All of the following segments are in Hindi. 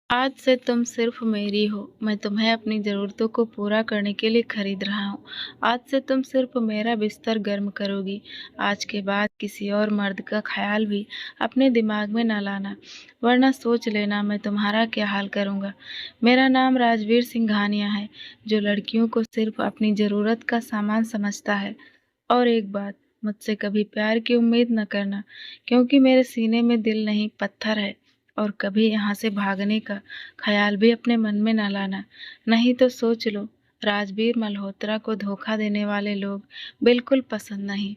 आज से तुम सिर्फ मेरी हो, मैं तुम्हें अपनी ज़रूरतों को पूरा करने के लिए खरीद रहा हूँ। आज से तुम सिर्फ मेरा बिस्तर गर्म करोगी। आज के बाद किसी और मर्द का ख्याल भी अपने दिमाग में न लाना, वरना सोच लेना मैं तुम्हारा क्या हाल करूँगा। मेरा नाम राजवीर सिंघानिया है, जो लड़कियों को सिर्फ अपनी ज़रूरत का सामान समझता है। और एक बात, मुझसे कभी प्यार की उम्मीद न करना, क्योंकि मेरे सीने में दिल नहीं पत्थर है। और कभी यहाँ से भागने का ख़याल भी अपने मन में न लाना, नहीं तो सोच लो, राजबीर मल्होत्रा को धोखा देने वाले लोग बिल्कुल पसंद नहीं।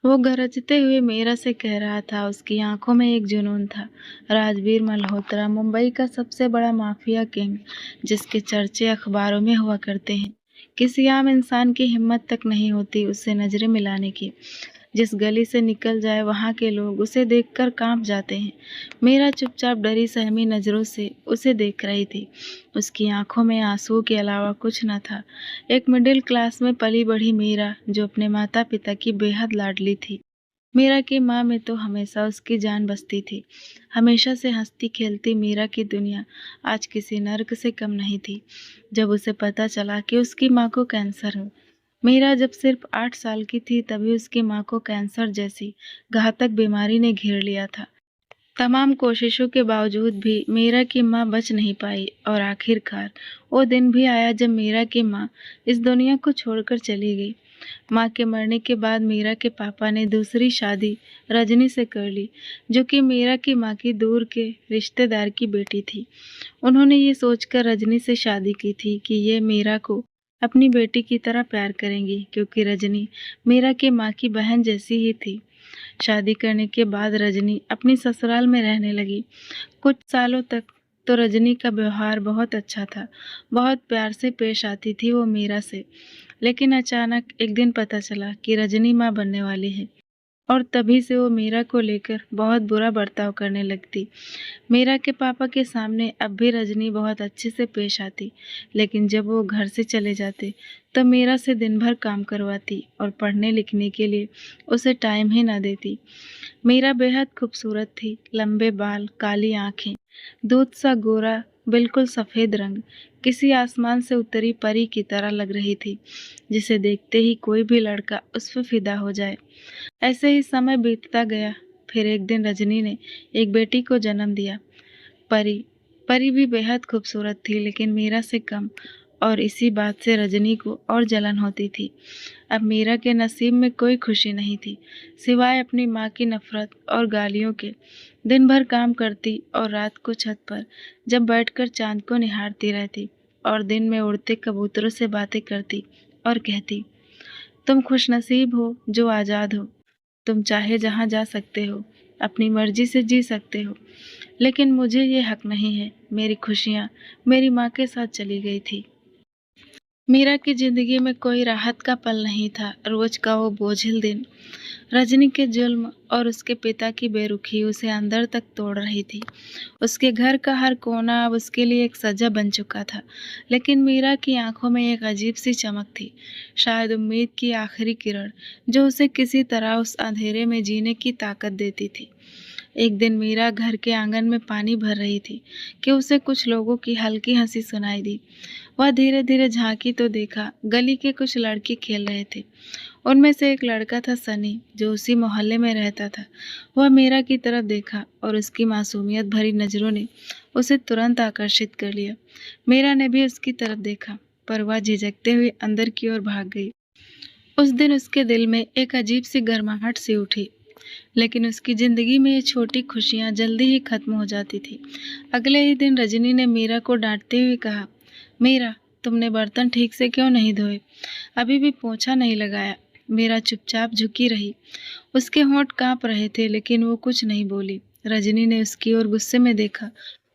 वो गरजते हुए मीरा से कह रहा था, उसकी आंखों में एक जुनून था। राजबीर मल्होत्रा मुंबई का सबसे बड़ा माफिया किंग, जिसके चर्चे अखबारों में हुआ करते हैं। किसी आम इंसान की हिम्मत तक नहीं होती उससे नजरें मिलाने की। जिस गली से निकल जाए वहाँ के लोग उसे देखकर कांप जाते हैं। मीरा चुपचाप डरी सहमी नजरों से उसे देख रही थी। उसकी आंखों में आंसू के अलावा कुछ न था। एक मिडिल क्लास में पली बढ़ी मीरा, जो अपने माता पिता की बेहद लाडली थी। मीरा की माँ में तो हमेशा उसकी जान बसती थी। हमेशा से हंसती खेलती मीरा की दुनिया आज किसी नर्क से कम नहीं थी। जब उसे पता चला कि उसकी माँ को कैंसर है। मीरा जब सिर्फ 8 साल की थी तभी उसकी माँ को कैंसर जैसी घातक बीमारी ने घेर लिया था। तमाम कोशिशों के बावजूद भी मीरा की माँ बच नहीं पाई और आखिरकार वो दिन भी आया जब मीरा की माँ इस दुनिया को छोड़कर चली गई। माँ के मरने के बाद मीरा के पापा ने दूसरी शादी रजनी से कर ली, जो कि मीरा की माँ की दूर के रिश्तेदार की बेटी थी। उन्होंने ये सोचकर रजनी से शादी की थी कि ये मीरा को अपनी बेटी की तरह प्यार करेंगी, क्योंकि रजनी मीरा की माँ की बहन जैसी ही थी। शादी करने के बाद रजनी अपनी ससुराल में रहने लगी। कुछ सालों तक तो रजनी का व्यवहार बहुत अच्छा था। बहुत प्यार से पेश आती थी वो मीरा से। लेकिन अचानक एक दिन पता चला कि रजनी माँ बनने वाली है, और तभी से वो मीरा को लेकर बहुत बुरा बर्ताव करने लगती। मीरा के पापा के सामने अब भी रजनी बहुत अच्छे से पेश आती, लेकिन जब वो घर से चले जाते तो मीरा से दिन भर काम करवाती और पढ़ने लिखने के लिए उसे टाइम ही ना देती। मीरा बेहद खूबसूरत थी, लंबे बाल, काली आंखें, दूध सा गोरा, बिल्कुल सफ़ेद रंग, किसी आसमान से उतरी परी की तरह लग रही थी, जिसे देखते ही कोई भी लड़का उस पर फिदा हो जाए। ऐसे ही समय बीतता गया। फिर एक दिन रजनी ने एक बेटी को जन्म दिया, परी। परी भी बेहद खूबसूरत थी, लेकिन मीरा से कम, और इसी बात से रजनी को और जलन होती थी। अब मीरा के नसीब में कोई खुशी नहीं थी, सिवाय अपनी माँ की नफरत और गालियों के। दिन भर काम करती और रात को छत पर जब बैठकर चांद को निहारती रहती और दिन में उड़ते कबूतरों से बातें करती और कहती, तुम खुशनसीब हो जो आज़ाद हो। तुम चाहे जहाँ जा सकते हो, अपनी मर्जी से जी सकते हो, लेकिन मुझे ये हक नहीं है। मेरी खुशियाँ मेरी माँ के साथ चली गई थी। मीरा की जिंदगी में कोई राहत का पल नहीं था। रोज का वो बोझिल दिन, रजनी के जुल्म और उसके पिता की बेरुखी उसे अंदर तक तोड़ रही थी। उसके घर का हर कोना अब उसके लिए एक सजा बन चुका था। लेकिन मीरा की आंखों में एक अजीब सी चमक थी, शायद उम्मीद की आखिरी किरण, जो उसे किसी तरह उस अंधेरे में जीने की ताकत देती थी। एक दिन मीरा घर के आंगन में पानी भर रही थी कि उसे कुछ लोगों की हल्की हंसी सुनाई दी। वह धीरे धीरे झांकी तो देखा, गली के कुछ लड़के खेल रहे थे। उनमें से एक लड़का था सनी, जो उसी मोहल्ले में रहता था। वह मीरा की तरफ देखा और उसकी मासूमियत भरी नजरों ने उसे तुरंत आकर्षित कर लिया। मीरा ने भी उसकी तरफ देखा, पर वह झिझकते हुए अंदर की ओर भाग गई। उस दिन उसके दिल में एक अजीब सी गर्माहट सी उठी, लेकिन उसकी जिंदगी में ये छोटी खुशियां जल्दी ही खत्म हो जाती थी। अगले ही दिन रजनी ने मीरा को डांटते हुए कहा, मीरा, तुमने बर्तन ठीक से क्यों नहीं धोए? अभी भी पोंछा नहीं लगाया। मीरा चुपचाप झुकी रही। उसके होंठ कांप रहे थे, लेकिन वो कुछ नहीं बोली। रजनी ने उसकी ओर गुस्से में देखा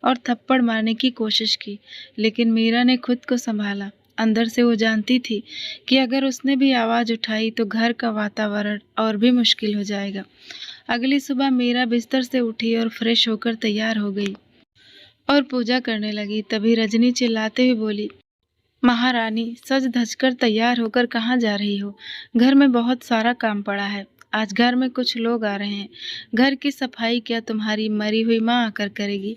और थप्पड़ मारने की कोशिश की, लेकिन मीरा ने खुद को संभाला। अंदर से वो जानती थी कि अगर उसने भी आवाज उठाई तो घर का वातावरण और भी मुश्किल हो जाएगा। अगली सुबह मीरा बिस्तर से उठी और फ्रेश होकर तैयार हो गई और पूजा करने लगी। तभी रजनी चिल्लाते हुए बोली, महारानी, सज धज कर तैयार होकर कहाँ जा रही हो? घर में बहुत सारा काम पड़ा है। आज घर में कुछ लोग आ रहे हैं। घर की सफाई क्या तुम्हारी मरी हुई माँ आकर करेगी?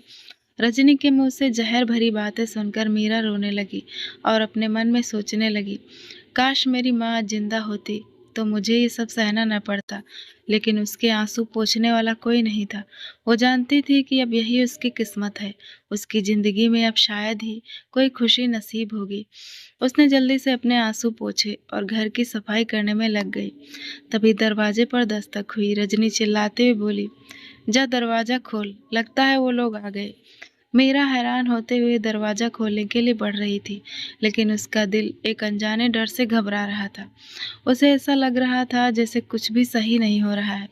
रजनी के मुंह से जहर भरी बातें सुनकर मीरा रोने लगी और अपने मन में सोचने लगी, काश मेरी माँ आज जिंदा होती तो मुझे ये सब सहना न पड़ता। लेकिन उसके आंसू पोंछने वाला कोई नहीं था। वो जानती थी कि अब यही उसकी किस्मत है। उसकी जिंदगी में अब शायद ही कोई खुशी नसीब होगी। उसने जल्दी से अपने आंसू पोंछे और घर की सफाई करने में लग गई। तभी दरवाजे पर दस्तक हुई। रजनी चिल्लाते हुए बोली, जा दरवाजा खोल, लगता है वो लोग आ गए। मीरा हैरान होते हुए दरवाजा खोलने के लिए बढ़ रही थी, लेकिन उसका दिल एक अनजाने डर से घबरा रहा था। उसे ऐसा लग रहा था जैसे कुछ भी सही नहीं हो रहा है,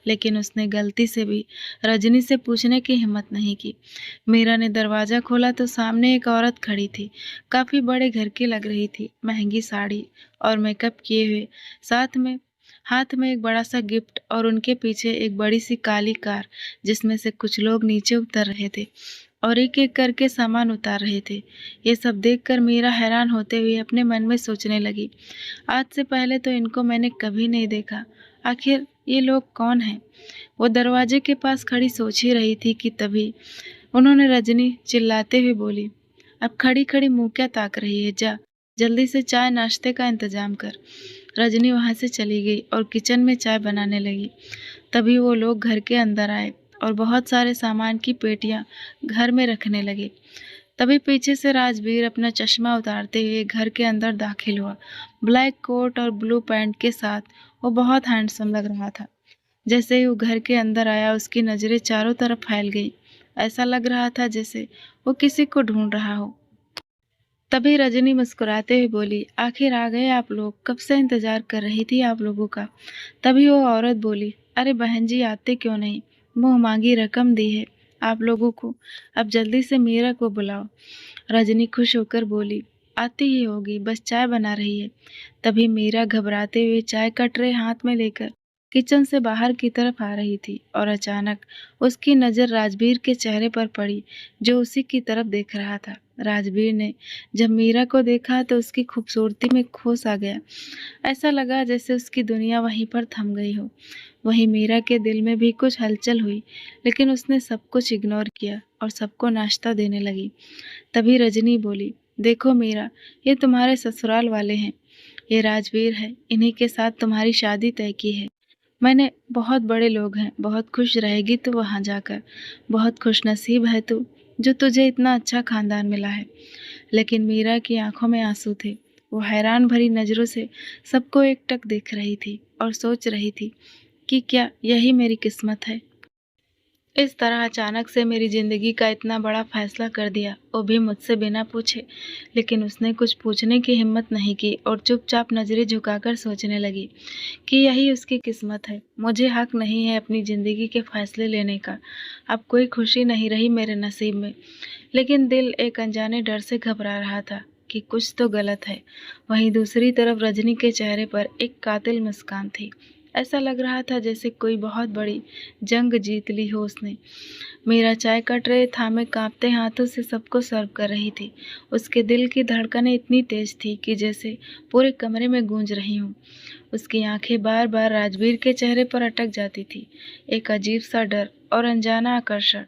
लेकिन उसने गलती से भी रजनी से पूछने की हिम्मत नहीं की। मीरा ने दरवाजा खोला तो सामने एक औरत खड़ी थी। काफी बड़े घर की लग रही थी, महंगी साड़ी और मेकअप किए हुए, साथ में हाथ में एक बड़ा सा गिफ्ट और उनके पीछे एक बड़ी सी काली कार, जिसमें से कुछ लोग नीचे उतर रहे थे और एक एक करके सामान उतार रहे थे। ये सब देखकर मीरा हैरान होते हुए अपने मन में सोचने लगी, आज से पहले तो इनको मैंने कभी नहीं देखा। आखिर ये लोग कौन हैं? वो दरवाजे के पास खड़ी सोच ही रही थी कि तभी उन्होंने रजनी चिल्लाते हुए बोली, अब खड़ी खड़ी मुंह क्या ताक रही है, जा जल्दी से चाय नाश्ते का इंतजाम कर। रजनी वहां से चली गई और किचन में चाय बनाने लगी। तभी वो लोग घर के अंदर आए और बहुत सारे सामान की पेटियां घर में रखने लगे। तभी पीछे से राजवीर अपना चश्मा उतारते हुए घर के अंदर दाखिल हुआ। ब्लैक कोट और ब्लू पैंट के साथ वो बहुत हैंडसम लग रहा था। जैसे ही वो घर के अंदर आया, उसकी नजरें चारों तरफ फैल गई। ऐसा लग रहा था जैसे वो किसी को ढूंढ रहा हो। तभी रजनी मुस्कुराते हुए बोली, आखिर आ गए आप लोग, कब से इंतजार कर रही थी आप लोगों का। तभी वो औरत बोली, अरे बहन जी आते क्यों नहीं, मुंह मांगी रकम दी है आप लोगों को, अब जल्दी से मीरा को बुलाओ। रजनी खुश होकर बोली, आती ही होगी, बस चाय बना रही है। तभी मीरा घबराते हुए चाय का ट्रे हाथ में लेकर किचन से बाहर की तरफ आ रही थी और अचानक उसकी नजर राजवीर के चेहरे पर पड़ी, जो उसी की तरफ देख रहा था। राजवीर ने जब मीरा को देखा तो उसकी खूबसूरती में खो सा गया। ऐसा लगा जैसे उसकी दुनिया वहीं पर थम गई हो। वहीं मीरा के दिल में भी कुछ हलचल हुई, लेकिन उसने सब कुछ इग्नोर किया और सबको नाश्ता देने लगी। तभी रजनी बोली, देखो मीरा, ये तुम्हारे ससुराल वाले हैं, ये राजवीर है, इन्हीं के साथ तुम्हारी शादी तय की है। मैंने बहुत बड़े लोग हैं, बहुत खुश रहेगी तू वहां जाकर, बहुत खुशनसीब है तू जो तुझे इतना अच्छा खानदान मिला है। लेकिन मीरा की आंखों में आंसू थे। वो हैरान भरी नजरों से सबको एकटक देख रही थी और सोच रही थी कि क्या यही मेरी किस्मत है। इस तरह अचानक से मेरी जिंदगी का इतना बड़ा फैसला कर दिया, वो भी मुझसे बिना पूछे। लेकिन उसने कुछ पूछने की हिम्मत नहीं की और चुपचाप नजरें झुकाकर सोचने लगी कि यही उसकी किस्मत है। मुझे हक नहीं है अपनी जिंदगी के फैसले लेने का। अब कोई खुशी नहीं रही मेरे नसीब में। लेकिन दिल एक अनजाने डर से घबरा रहा था कि कुछ तो गलत है। वहीं दूसरी तरफ रजनी के चेहरे पर एक कातिल मुस्कान थी। ऐसा लग रहा था जैसे कोई बहुत बड़ी जंग जीत ली हो उसने। मेरा चाय का ट्रे थामे कांपते हाथों से सबको सर्व कर रही थी। उसके दिल की धड़कनें इतनी तेज थी कि जैसे पूरे कमरे में गूंज रही हूँ। उसकी आंखें बार बार राजवीर के चेहरे पर अटक जाती थी। एक अजीब सा डर और अनजाना आकर्षण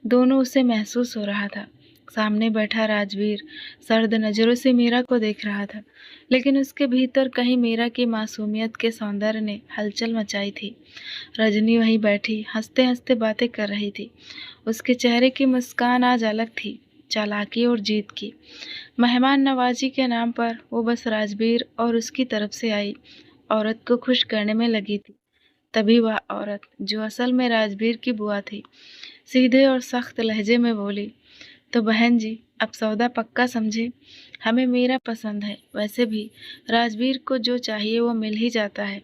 दोनों उसे महसूस हो रहा था। सामने बैठा राजवीर सर्द नजरों से मीरा को देख रहा था, लेकिन उसके भीतर कहीं मीरा की मासूमियत के सौंदर्य ने हलचल मचाई थी। रजनी वहीं बैठी हंसते हंसते बातें कर रही थी। उसके चेहरे की मुस्कान आज अलग थी, चालाकी और जीत की। मेहमान नवाजी के नाम पर वो बस राजवीर और उसकी तरफ से आई औरत को खुश करने में लगी थी। तभी वह औरत, जो असल में राजवीर की बुआ थी, सीधे और सख्त लहजे में बोली, तो बहन जी अब सौदा पक्का समझे। हमें मीरा पसंद है, वैसे भी राजवीर को जो चाहिए वो मिल ही जाता है।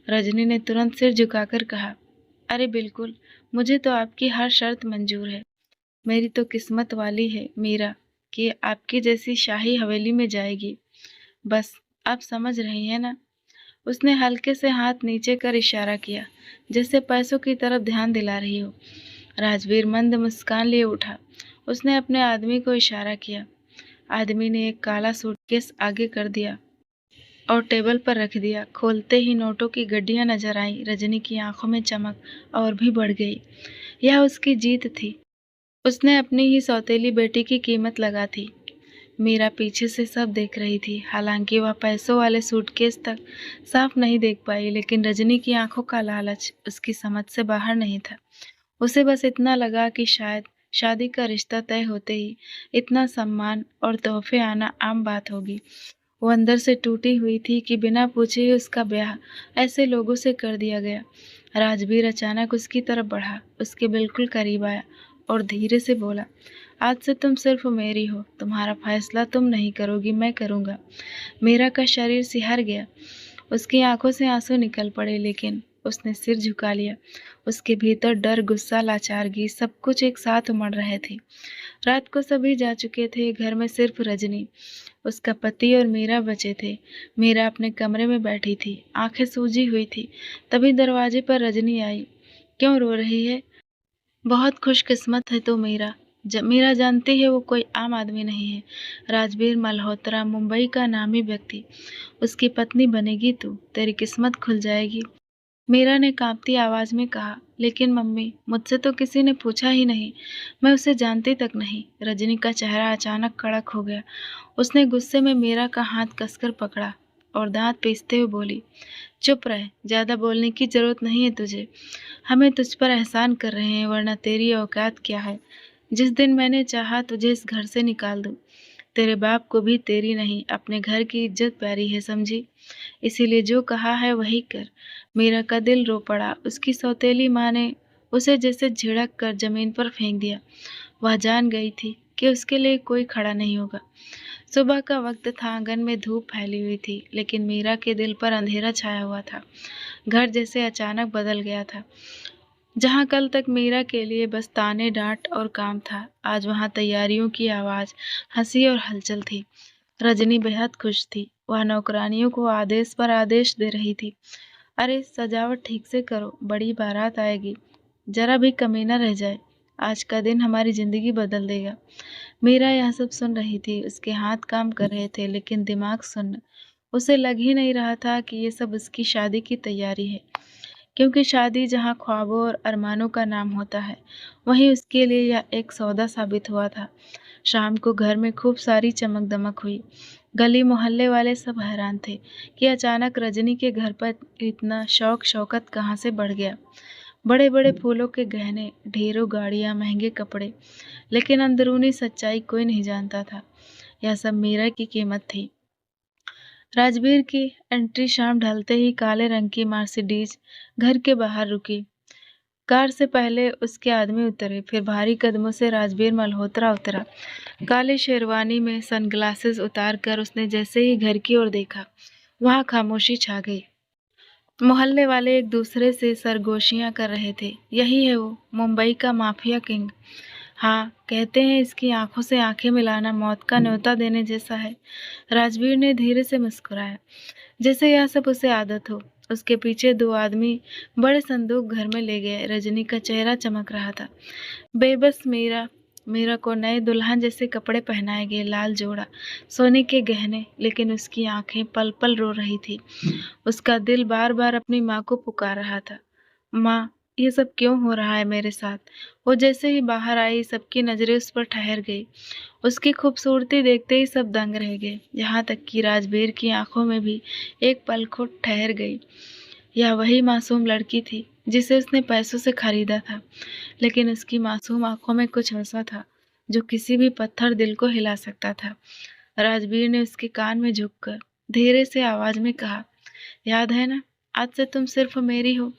रजनी ने तुरंत सिर झुकाकर कहा, अरे बिल्कुल, मुझे तो आपकी हर शर्त मंजूर है। मेरी तो किस्मत वाली है मीरा कि आपकी जैसी शाही हवेली में जाएगी। बस आप समझ रही हैं ना। उसने हल्के से हाथ नीचे कर इशारा किया, जैसे पैसों की तरफ ध्यान दिला रही हो। राजवीर मंद मुस्कान लिए उठा। उसने अपने आदमी को इशारा किया। आदमी ने एक काला सूटकेस आगे कर दिया और टेबल पर रख दिया। खोलते ही नोटों की गड्डियां नजर आई। रजनी की आंखों में चमक और भी बढ़ गई। यह उसकी जीत थी। उसने अपनी ही सौतेली बेटी की कीमत लगा थी। मीरा पीछे से सब देख रही थी। हालांकि वह पैसों वाले सूटकेस तक साफ नहीं देख पाई, लेकिन रजनी की आंखों का लालच उसकी समझ से बाहर नहीं था। उसे बस इतना लगा कि शायद शादी का रिश्ता तय होते ही इतना सम्मान और तोहफे आना आम बात होगी। वो अंदर से टूटी हुई थी कि बिना पूछे ही उसका ब्याह ऐसे लोगों से कर दिया गया। राजवीर अचानक उसकी तरफ बढ़ा, उसके बिल्कुल करीब आया और धीरे से बोला, आज से तुम सिर्फ मेरी हो। तुम्हारा फैसला तुम नहीं करोगी, मैं करूँगा। मीरा का शरीर सिहर गया। उसकी आंखों से आंसू निकल पड़े, लेकिन उसने सिर झुका लिया। उसके भीतर डर, गुस्सा, लाचारगी सब कुछ एक साथ उमड़ रहे थे। रात को सभी जा चुके थे। घर में सिर्फ रजनी, उसका पति और मीरा बचे थे। मीरा अपने कमरे में बैठी थी, आंखें सूजी हुई थी। तभी दरवाजे पर रजनी आई। क्यों रो रही है? बहुत खुशकिस्मत है तो मीरा। मीरा जानती है वो कोई आम आदमी नहीं है। राजवीर मल्होत्रा, मुंबई का नामी व्यक्ति। उसकी पत्नी बनेगी तू, तेरी किस्मत खुल जाएगी। मीरा ने कांपती आवाज में कहा, लेकिन मम्मी, मुझसे तो किसी ने पूछा ही नहीं। मैं उसे जानती तक नहीं। रजनी का चेहरा अचानक कड़क हो गया। उसने गुस्से में मीरा का हाथ कसकर पकड़ा और दांत पीसते हुए बोली, चुप रह, ज्यादा बोलने की जरूरत नहीं है तुझे। हमें तुझ पर एहसान कर रहे हैं, वरना तेरी औकात क्या है। जिस दिन मैंने चाहा तुझे इस घर से निकाल दूं। तेरे बाप को भी तेरी नहीं, अपने घर की इज्जत प्यारी है, समझी? इसीलिए जो कहा है वही कर। मीरा का दिल रो पड़ा। उसकी सौतेली माँ ने उसे जैसे झिड़क कर जमीन पर फेंक दिया। वह जान गई थी कि उसके लिए कोई खड़ा नहीं होगा। सुबह का वक्त था, आंगन में धूप फैली हुई थी, लेकिन मीरा के दिल पर अंधेरा छाया हुआ था। घर जैसे अचानक बदल गया था। जहाँ कल तक मीरा के लिए बस ताने, डांट और काम था, आज वहाँ तैयारियों की आवाज, हंसी और हलचल थी। रजनी बेहद खुश थी। वह नौकरानियों को आदेश पर आदेश दे रही थी। अरे, सजावट ठीक से करो, बड़ी बारात आएगी, जरा भी कमी न रह जाए। आज का दिन हमारी जिंदगी बदल देगा। मीरा यह सब सुन रही थी। उसके हाथ काम कर रहे थे, लेकिन दिमाग सुन्न। उसे लग ही नहीं रहा था कि ये सब उसकी शादी की तैयारी है, क्योंकि शादी जहाँ ख्वाबों और अरमानों का नाम होता है, वहीं उसके लिए यह एक सौदा साबित हुआ था। शाम को घर में खूब सारी चमक दमक हुई। गली मोहल्ले वाले सब हैरान थे कि अचानक रजनी के घर पर इतना शौक शौकत कहाँ से बढ़ गया। बड़े बड़े फूलों के गहने, ढेरों गाड़ियां, महंगे कपड़े। लेकिन अंदरूनी सच्चाई कोई नहीं जानता था। यह सब मीरा की कीमत थी। राजवीर की एंट्री शाम ढलते ही काले रंग की मर्सिडीज घर के बाहर रुकी। कार से पहले उसके आदमी उतरे, फिर भारी कदमों से राजवीर मल्होत्रा उतरा। काली शेरवानी में सनग्लासेस उतार कर उसने जैसे ही घर की ओर देखा, वहां खामोशी छा गई। मोहल्ले वाले एक दूसरे से सरगोशियां कर रहे थे। यही है वो, मुंबई का माफिया किंग। हाँ, कहते हैं इसकी आंखों से आंखें मिलाना मौत का न्योता देने जैसा है। राजवीर ने धीरे से मुस्कुराया, जैसे यह सब उसे आदत हो। उसके पीछे दो आदमी बड़े संदूक घर में ले गए। रजनी का चेहरा चमक रहा था। बेबस मीरा, मीरा को नए दुल्हन जैसे कपड़े पहनाए गए, लाल जोड़ा, सोने के गहने, लेकिन उसकी आंखें पल पल रो रही थी। उसका दिल बार बार अपनी माँ को पुकार रहा था। माँ, ये सब क्यों हो रहा है मेरे साथ? वो जैसे ही बाहर आई, सबकी नजरें उस पर ठहर गई। उसकी खूबसूरती देखते ही सब दंग रह गए, यहाँ तक कि राजवीर की आंखों में भी एक पल को ठहर गई। यह वही मासूम लड़की थी जिसे उसने पैसों से खरीदा था, लेकिन उसकी मासूम आंखों में कुछ ऐसा था जो किसी भी पत्थर दिल को हिला सकता था। राजवीर ने उसके कान में झुककर धीरे से आवाज में कहा, याद है ना, आज से तुम सिर्फ मेरी हो।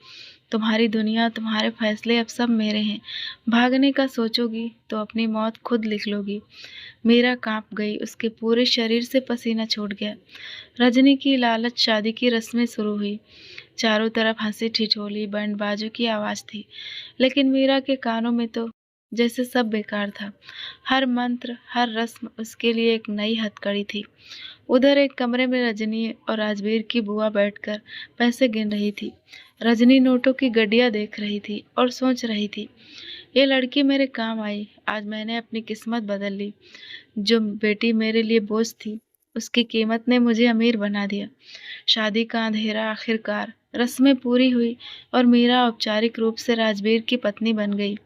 तुम्हारी दुनिया, तुम्हारे फैसले अब सब मेरे हैं। भागने का सोचोगी तो अपनी मौत खुद लिख लोगी। मीरा कांप गई। उसके पूरे शरीर से पसीना छूट गया। रजनी की लालच शादी की रस्में शुरू हुई। चारों तरफ हंसी ठिठोली, बैंड बाजों की आवाज थी, लेकिन मीरा के कानों में तो जैसे सब बेकार था। हर मंत्र, हर रस्म उसके लिए एक नई हथकड़ी थी। उधर एक कमरे में रजनी और राजवीर की बुआ बैठकर पैसे गिन रही थी। रजनी नोटों की गड्डियां देख रही थी और सोच रही थी, ये लड़की मेरे काम आई। आज मैंने अपनी किस्मत बदल ली। जो बेटी मेरे लिए बोझ थी, उसकी कीमत ने मुझे अमीर बना दिया। शादी का अंधेरा आखिरकार, रस्में पूरी हुई और मीरा औपचारिक रूप से राजवीर की पत्नी बन गई।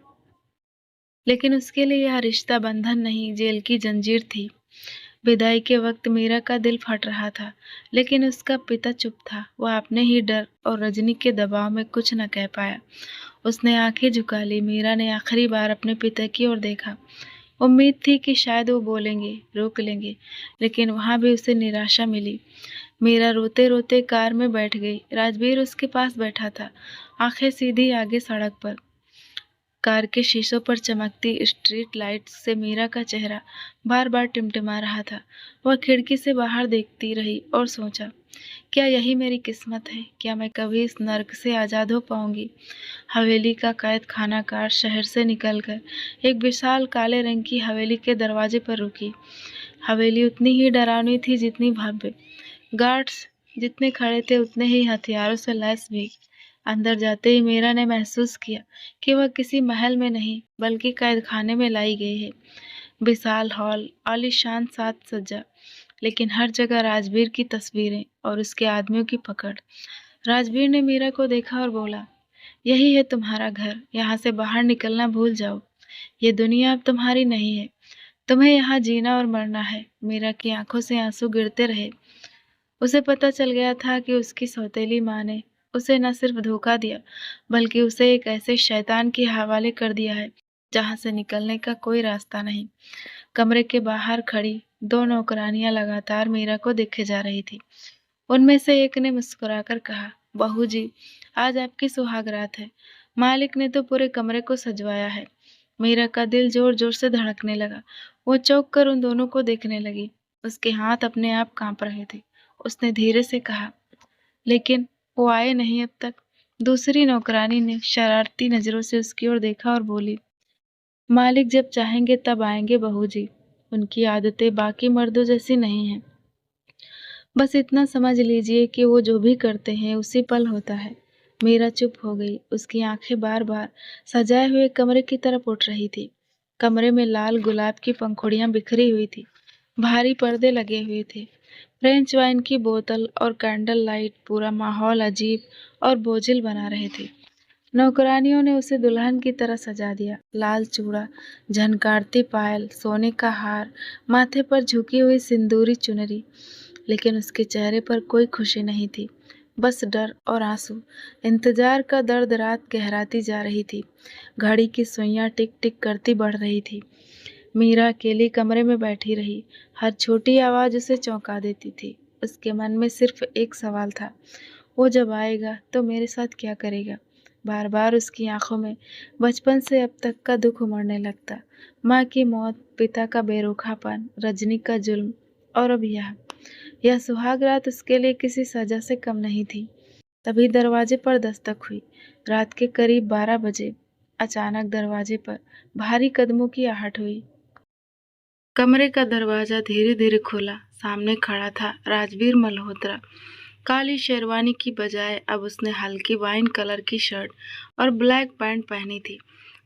लेकिन उसके लिए यह रिश्ता बंधन नहीं, जेल की जंजीर थी। विदाई के वक्त मीरा का दिल फट रहा था, लेकिन उसका पिता चुप था। वह अपने ही डर और रजनी के दबाव में कुछ न कह पाया। उसने आंखें झुका ली। मीरा ने आखिरी बार अपने पिता की ओर देखा। उम्मीद थी कि शायद वो बोलेंगे, रोक लेंगे, लेकिन वहां भी उसे निराशा मिली। मीरा रोते रोते कार में बैठ गई। राजवीर उसके पास बैठा था, आंखें सीधी आगे सड़क पर। कार के शीशों पर चमकती स्ट्रीट लाइट्स से मीरा का चेहरा बार बार टिमटिमा रहा था। वह खिड़की से बाहर देखती रही और सोचा, क्या यही मेरी किस्मत है? क्या मैं कभी इस नर्क से आजाद हो पाऊंगी? हवेली का कैद खाना कार शहर से निकलकर एक विशाल काले रंग की हवेली के दरवाजे पर रुकी। हवेली उतनी ही डरावनी थी जितनी भव्य। गार्ड्स जितने खड़े थे उतने ही हथियारों से लैस भी। अंदर जाते ही मीरा ने महसूस किया कि वह किसी महल में नहीं बल्कि कैदखाने में लाई गई है। विशाल हॉल, आलीशान साज सज्जा, लेकिन हर जगह राजवीर की तस्वीरें और उसके आदमियों की पकड़। राजवीर ने मीरा को देखा और बोला, यही है तुम्हारा घर, यहाँ से बाहर निकलना भूल जाओ। ये दुनिया अब तुम्हारी नहीं है, तुम्हें यहाँ जीना और मरना है। मीरा की आंखों से आंसू गिरते रहे। उसे पता चल गया था कि उसकी सौतेली माँ ने उसे न सिर्फ धोखा दिया, बल्कि उसे एक ऐसे शैतान के हवाले कर दिया है जहां से निकलने का कोई रास्ता नहीं। कमरे के बाहर खड़ी दो नौकरानियां लगातार मीरा को देखे जा रही थी। उनमें से एक ने मुस्कुराकर कहा, बहू जी, आज आपकी सुहागरात है। मालिक ने तो पूरे कमरे को सजवाया है। मीरा का दिल जोर जोर से धड़कने लगा। वो चौंक कर उन दोनों को देखने लगी। उसके हाथ अपने आप कांप रहे थे। उसने धीरे से कहा, लेकिन वो आए नहीं अब तक। दूसरी नौकरानी ने शरारती नजरों से उसकी ओर देखा और बोली, मालिक जब चाहेंगे तब आएंगे बहू जी। उनकी आदतें बाकी मर्दों जैसी नहीं हैं। बस इतना समझ लीजिए कि वो जो भी करते हैं उसी पल होता है। मीरा चुप हो गई। उसकी आंखें बार बार सजाए हुए कमरे की तरफ उठ रही थी। कमरे में लाल गुलाब की पंखुड़ियां बिखरी हुई थी। भारी पर्दे लगे हुए थे। फ्रेंच वाइन की बोतल और कैंडल लाइट पूरा माहौल अजीब और बोझिल बना रहे थे। नौकरानियों ने उसे दुल्हन की तरह सजा दिया। लाल चूड़ा, झनकारती पायल, सोने का हार, माथे पर झुकी हुई सिंदूरी चुनरी, लेकिन उसके चेहरे पर कोई खुशी नहीं थी, बस डर और आंसू। इंतजार का दर्द रात गहराती जा रही थी। घड़ी की सुइयां टिक टिक करती बढ़ रही थी। मीरा अकेली कमरे में बैठी रही। हर छोटी आवाज उसे चौंका देती थी। उसके मन में सिर्फ एक सवाल था, वो जब आएगा तो मेरे साथ क्या करेगा? बार बार उसकी आंखों में बचपन से अब तक का दुख उमड़ने लगता। माँ की मौत, पिता का बेरुखापन, रजनी का जुल्म, और अब यह सुहाग रात उसके लिए किसी सजा से कम नहीं थी। तभी दरवाजे पर दस्तक हुई। रात के करीब 12 बजे अचानक दरवाजे पर भारी कदमों की आहट हुई। कमरे का दरवाजा धीरे धीरे खुला। सामने खड़ा था राजवीर मल्होत्रा। काली शेरवानी की बजाय अब उसने हल्की वाइन कलर की शर्ट और ब्लैक पैंट पहनी थी।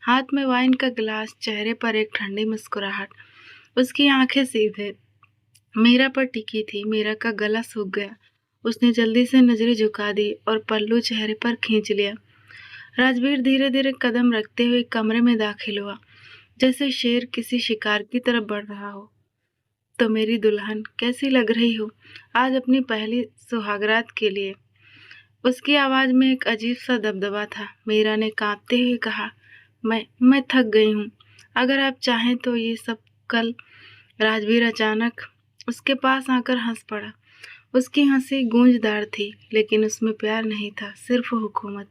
हाथ में वाइन का गिलास, चेहरे पर एक ठंडी मुस्कुराहट। उसकी आंखें सीधे मीरा पर टिकी थी। मीरा का गला सूख गया। उसने जल्दी से नजरें झुका दी और पल्लू चेहरे पर खींच लिया। राजवीर धीरे धीरे कदम रखते हुए कमरे में दाखिल हुआ, जैसे शेर किसी शिकार की तरफ बढ़ रहा हो। तो मेरी दुल्हन कैसी लग रही हो आज अपनी पहली सुहागरात के लिए? उसकी आवाज में एक अजीब सा दबदबा था। मीरा ने कांपते हुए कहा, मैं थक गई हूँ। अगर आप चाहें तो ये सब कल। राजवीर अचानक उसके पास आकर हंस पड़ा। उसकी हंसी गूंजदार थी, लेकिन उसमें प्यार नहीं था, सिर्फ हुकूमत।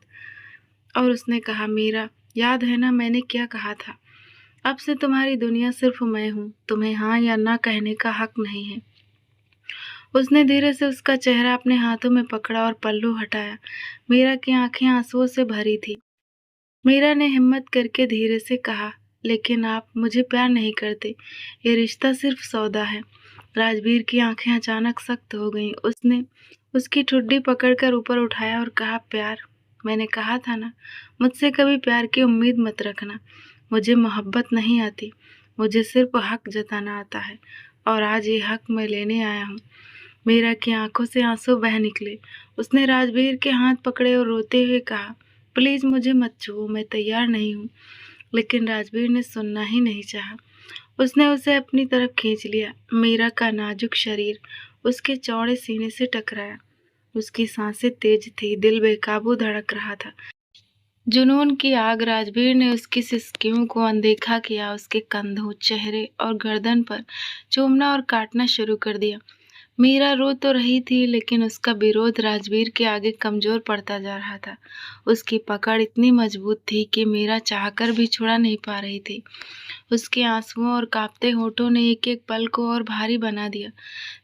और उसने कहा, मीरा, याद है ना मैंने क्या कहा था? अब से तुम्हारी दुनिया सिर्फ मैं हूँ। तुम्हें हाँ या ना कहने का हक नहीं है। उसने धीरे से उसका चेहरा अपने हाथों में पकड़ा और पल्लू हटाया। मीरा की आंखें आंसुओं से भरी थी। मीरा ने हिम्मत करके धीरे से कहा, लेकिन आप मुझे प्यार नहीं करते। ये रिश्ता सिर्फ सौदा है। राजवीर की आंखें अचानक सख्त हो गईं। उसने उसकी ठुड्डी पकड़कर ऊपर उठाया और कहा, प्यार? मैंने कहा था ना, मुझसे कभी प्यार की उम्मीद मत रखना। मुझे मोहब्बत नहीं आती, मुझे सिर्फ हक जताना आता है, और आज ये हक मैं लेने आया हूँ। मीरा की आंखों से आंसू बह निकले। उसने राजवीर के हाथ पकड़े और रोते हुए कहा, प्लीज मुझे मत छुओ, मैं तैयार नहीं हूँ। लेकिन राजवीर ने सुनना ही नहीं चाहा। उसने उसे अपनी तरफ खींच लिया। मीरा का नाजुक शरीर उसके चौड़े सीने से टकराया। उसकी सांसें तेज थी, दिल बेकाबू धड़क रहा था। जुनून की आग राजवीर ने उसकी सिसकियों को अनदेखा किया, उसके कंधों, चेहरे और गर्दन पर चूमना और काटना शुरू कर दिया। मीरा रो तो रही थी, लेकिन उसका विरोध राजवीर के आगे कमजोर पड़ता जा रहा था। उसकी पकड़ इतनी मजबूत थी कि मीरा चाहकर भी छुड़ा नहीं पा रही थी। उसके आंसुओं और कांपते होठों ने एक एक पल को और भारी बना दिया।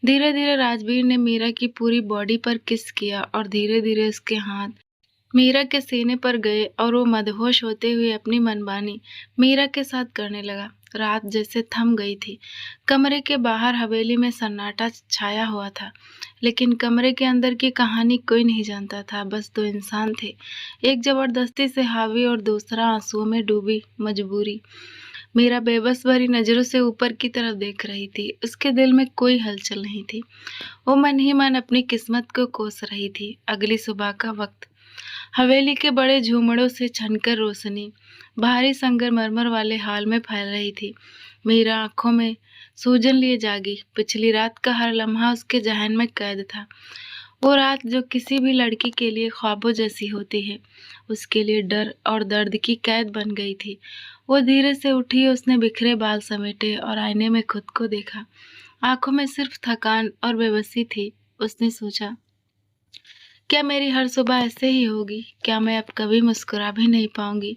धीरे धीरे राजवीर ने मीरा की पूरी बॉडी पर किस किया और धीरे धीरे उसके हाथ मीरा के सीने पर गए और वो मदहोश होते हुए अपनी मनमानी मीरा के साथ करने लगा। रात जैसे थम गई थी। कमरे के बाहर हवेली में सन्नाटा छाया हुआ था, लेकिन कमरे के अंदर की कहानी कोई नहीं जानता था। बस दो इंसान थे, एक जबरदस्ती से हावी और दूसरा आंसुओं में डूबी मजबूरी। मीरा बेबस भरी नजरों से ऊपर की तरफ देख रही थी। उसके दिल में कोई हलचल नहीं थी। वो मन ही मन अपनी किस्मत को कोस रही थी। अगली सुबह का वक्त। हवेली के बड़े झूमड़ों से छनकर रोशनी भारी संगमरमर वाले हाल में फैल रही थी। मीरा आंखों में सूजन लिए जागी। पिछली रात का हर लम्हा उसके जहन में कैद था। वो रात जो किसी भी लड़की के लिए ख्वाबों जैसी होती है, उसके लिए डर और दर्द की कैद बन गई थी। वो धीरे से उठी, उसने बिखरे बाल समेटे और आईने में खुद को देखा। आंखों में सिर्फ थकान और बेबसी थी। उसने सोचा, क्या मेरी हर सुबह ऐसे ही होगी? क्या मैं अब कभी मुस्कुरा भी नहीं पाऊंगी?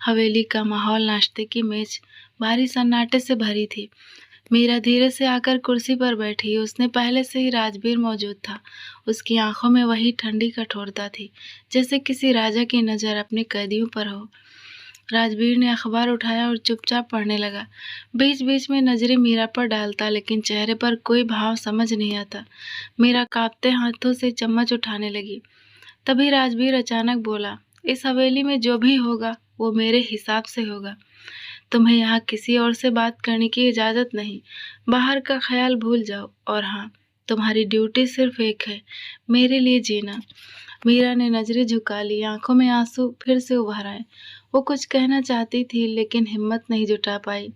हवेली का माहौल, नाश्ते की मेज भारी सन्नाटे से भरी थी। मीरा धीरे से आकर कुर्सी पर बैठी। उसने पहले से ही राजवीर मौजूद था। उसकी आंखों में वही ठंडी कठोरता थी, जैसे किसी राजा की नजर अपने कैदियों पर हो। राजवीर ने अखबार उठाया और चुपचाप पढ़ने लगा। बीच बीच में नजरें मीरा पर डालता, लेकिन चेहरे पर कोई भाव समझ नहीं आता। मीरा कांपते हाथों से चम्मच उठाने लगी। तभी राजवीर अचानक बोला, इस हवेली में जो भी होगा वो मेरे हिसाब से होगा। तुम्हें यहाँ किसी और से बात करने की इजाजत नहीं। बाहर का ख्याल भूल जाओ। और हाँ, तुम्हारी ड्यूटी सिर्फ एक है, मेरे लिए जीना। मीरा ने नजरें झुका ली, आंखों में आंसू फिर से उभर आए। वो कुछ कहना चाहती थी, लेकिन हिम्मत नहीं जुटा पाई।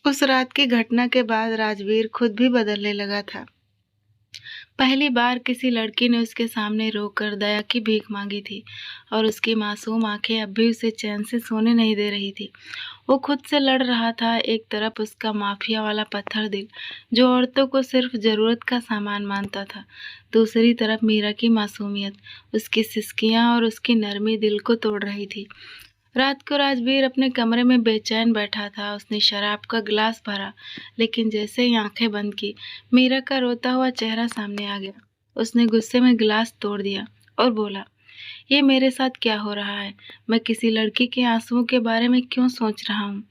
उस रात की घटना के बाद राजवीर खुद भी बदलने लगा था। पहली बार किसी लड़की ने उसके सामने रोकर दया की भीख मांगी थी, और उसकी मासूम आंखें अब भी उसे चैन से सोने नहीं दे रही थी। वो खुद से लड़ रहा था। एक तरफ उसका माफिया वाला पत्थर दिल, जो औरतों को सिर्फ जरूरत का सामान मानता था। दूसरी तरफ मीरा की मासूमियत, उसकी सिसकियां और उसकी नरमी दिल को तोड़ रही थी। रात को राजवीर अपने कमरे में बेचैन बैठा था। उसने शराब का गिलास भरा, लेकिन जैसे ही आंखें बंद की, मीरा का रोता हुआ चेहरा सामने आ गया। उसने गुस्से में गिलास तोड़ दिया और बोला, ये मेरे साथ क्या हो रहा है? मैं किसी लड़की के आंसुओं के बारे में क्यों सोच रहा हूँ?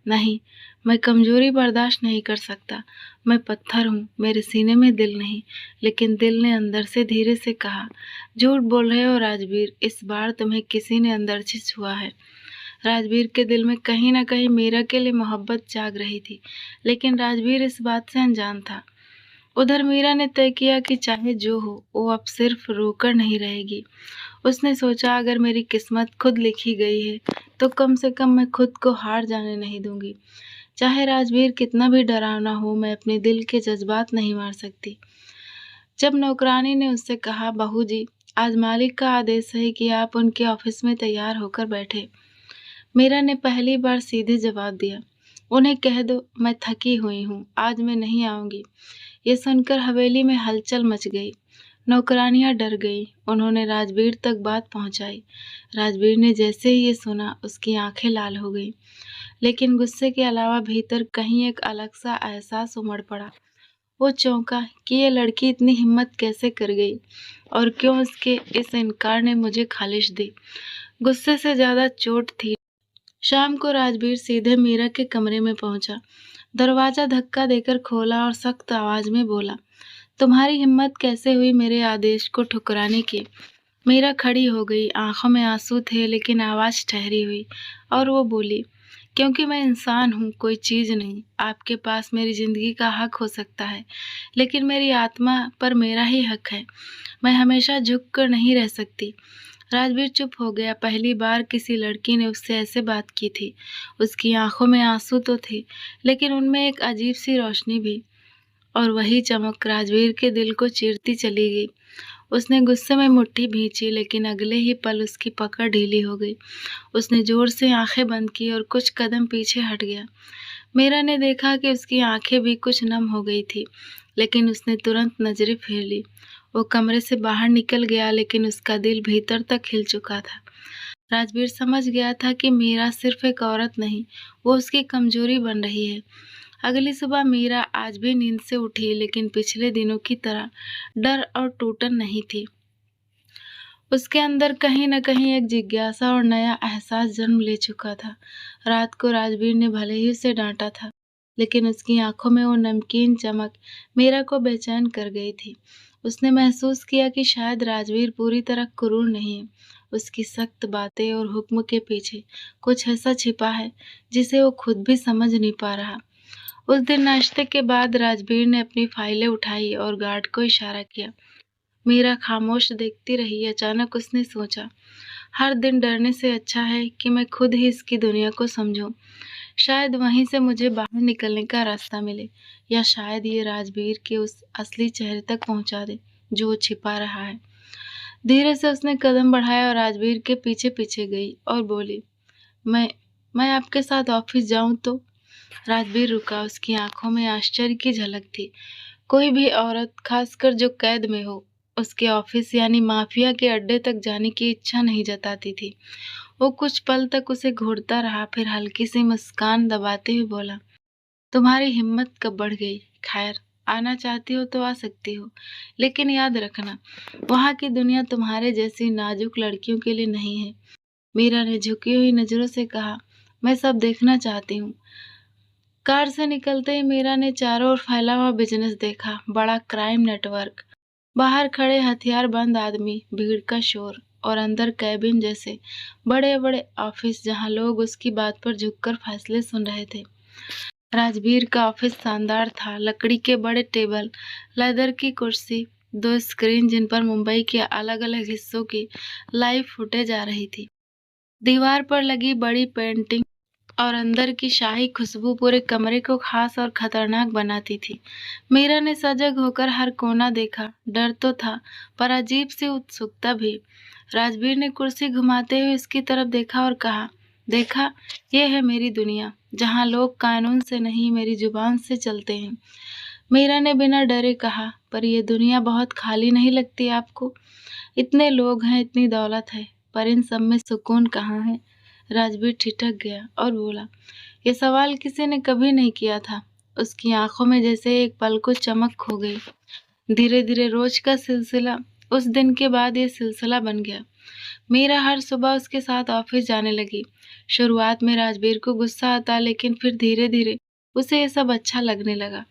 नहीं, मैं कमजोरी बर्दाश्त नहीं कर सकता। मैं पत्थर हूँ, मेरे सीने में दिल नहीं। लेकिन दिल ने अंदर से धीरे से कहा, झूठ बोल रहे हो राजवीर, इस बार तुम्हें किसी ने अंदर से छुआ है। राजवीर के दिल में कहीं ना कहीं मीरा के लिए मोहब्बत जाग रही थी, लेकिन राजवीर इस बात से अनजान था। उधर मीरा ने तय किया कि चाहे जो हो, वो अब सिर्फ रोकर नहीं रहेगी। उसने सोचा, अगर मेरी किस्मत खुद लिखी गई है, तो कम से कम मैं खुद को हार जाने नहीं दूंगी। चाहे राजवीर कितना भी डरावना हो, मैं अपने दिल के जज्बात नहीं मार सकती। जब नौकरानी ने उससे कहा, बहू जी, आज मालिक का आदेश है कि आप उनके ऑफिस में तैयार होकर बैठे, मीरा ने पहली बार सीधे जवाब दिया, उन्हें कह दो मैं थकी हुई हूँ, आज मैं नहीं आऊंगी। ये सुनकर हवेली में हलचल मच गई। नौकरानियां डर गई। उन्होंने राजवीर तक बात पहुंचाई। राजवीर ने जैसे ही ये सुना, उसकी आंखें लाल हो गई, लेकिन गुस्से के अलावा भीतर कहीं एक अलग सा एहसास उमड़ पड़ा। वो चौंका कि ये लड़की इतनी हिम्मत कैसे कर गई, और क्यों उसके इस इनकार ने मुझे खालिश दी। गुस्से से ज्यादा चोट थी। शाम को राजवीर सीधे मीरा के कमरे में पहुंचा। दरवाजा धक्का देकर खोला और सख्त आवाज में बोला, तुम्हारी हिम्मत कैसे हुई मेरे आदेश को ठुकराने की? मीरा खड़ी हो गई। आंखों में आंसू थे, लेकिन आवाज ठहरी हुई, और वो बोली, क्योंकि मैं इंसान हूँ, कोई चीज नहीं। आपके पास मेरी जिंदगी का हक हो सकता है, लेकिन मेरी आत्मा पर मेरा ही हक है। मैं हमेशा झुक कर नहीं रह सकती। राजवीर चुप हो गया। पहली बार किसी लड़की ने उससे ऐसे बात की थी। उसकी आंखों में आंसू तो थे, लेकिन उनमें एक अजीब सी रोशनी भी, और वही चमक राजवीर के दिल को चीरती चली गई। उसने गुस्से में मुट्ठी भींची, लेकिन अगले ही पल उसकी पकड़ ढीली हो गई। उसने जोर से आंखें बंद की और कुछ कदम पीछे हट गया। मीरा ने देखा कि उसकी आंखें भी कुछ नम हो गई थी, लेकिन उसने तुरंत नजरें फेर ली। वो कमरे से बाहर निकल गया, लेकिन उसका दिल भीतर तक हिल चुका था। राजवीर समझ गया था कि मीरा सिर्फ एक औरत नहीं, वो उसकी कमजोरी बन रही है। अगली सुबह मीरा आज भी नींद से उठी, लेकिन पिछले दिनों की तरह डर और टूटन नहीं थी। उसके अंदर कहीं न कहीं एक जिज्ञासा और नया एहसास जन्म ले चुका था। रात को राजवीर ने भले ही उसे डांटा था, लेकिन उसकी आंखों में वो नमकीन चमक मीरा को बेचैन कर गई थी। उसने महसूस किया कि शायद राजवीर पूरी तरह क्रूर नहीं है। उसकी सख्त बातें और हुक्म के पीछे कुछ ऐसा छिपा है जिसे वो खुद भी समझ नहीं पा रहा। उस दिन नाश्ते के बाद राजवीर ने अपनी फाइलें उठाई और गार्ड को इशारा किया। मीरा खामोश देखती रही। अचानक उसने सोचा, हर दिन डरने से अच्छा है कि मैं खुद ही इसकी दुनिया को समझूं। शायद वहीं से मुझे बाहर निकलने का रास्ता मिले, या शायद ये राजवीर के उस असली चेहरे तक पहुंचा दे जो वो छिपा रहा है। धीरे से उसने कदम बढ़ाया और राजवीर के पीछे पीछे गई और बोली, मैं मैं आपके साथ ऑफिस जाऊं तो? राजवीर रुका। उसकी आंखों में आश्चर्य की झलक थी। कोई भी औरत, खासकर जो कैद में हो, उसके ऑफिस यानी माफिया के अड्डे तक जाने की इच्छा नहीं जताती थी। वो कुछ पल तक उसे घूरता रहा, फिर हल्की सी मुस्कान दबाते हुए बोला, तुम्हारी हिम्मत कब बढ़ गई? खैर, आना चाहती हो तो आ सकती हो, लेकिन याद रखना, वहां की दुनिया तुम्हारे जैसी नाजुक लड़कियों के लिए नहीं है। मीरा ने झुकी हुई नजरों से कहा, मैं सब देखना चाहती हूँ। कार से निकलते ही मीरा ने चारों ओर फैला हुआ बिजनेस देखा। बड़ा क्राइम नेटवर्क, बाहर खड़े हथियार बंद आदमी, भीड़ का शोर, और अंदर कैबिन जैसे बड़े बड़े ऑफिस जहां लोग उसकी बात पर झुककर फैसले सुन रहे थे। राजवीर का ऑफिस शानदार था। लकड़ी के बड़े टेबल, लेदर की कुर्सी, दो स्क्रीन जिन पर मुंबई के अलग अलग हिस्सों की लाइव फुटेज आ रही थी। दीवार पर लगी बड़ी पेंटिंग और अंदर की शाही खुशबू पूरे कमरे को खास और खतरनाक बनाती थी। मीरा ने सजग होकर हर कोना देखा। डर तो था, पर अजीब सी उत्सुकता भी। राजवीर ने कुर्सी घुमाते हुए उसकी तरफ देखा और कहा, देखा, ये है मेरी दुनिया, जहाँ लोग कानून से नहीं मेरी जुबान से चलते हैं। मीरा ने बिना डरे कहा, पर यह दुनिया बहुत खाली नहीं लगती आपको? इतने लोग हैं, इतनी दौलत है, पर इन सब में सुकून कहाँ है? राजवीर ठिठक गया और बोला, ये सवाल किसी ने कभी नहीं किया था। उसकी आंखों में जैसे एक पल को चमक खो गई। धीरे धीरे रोज का सिलसिला उस दिन के बाद ये सिलसिला बन गया। मीरा हर सुबह उसके साथ ऑफिस जाने लगी। शुरुआत में राजवीर को गुस्सा आता, लेकिन फिर धीरे धीरे उसे ये सब अच्छा लगने लगा।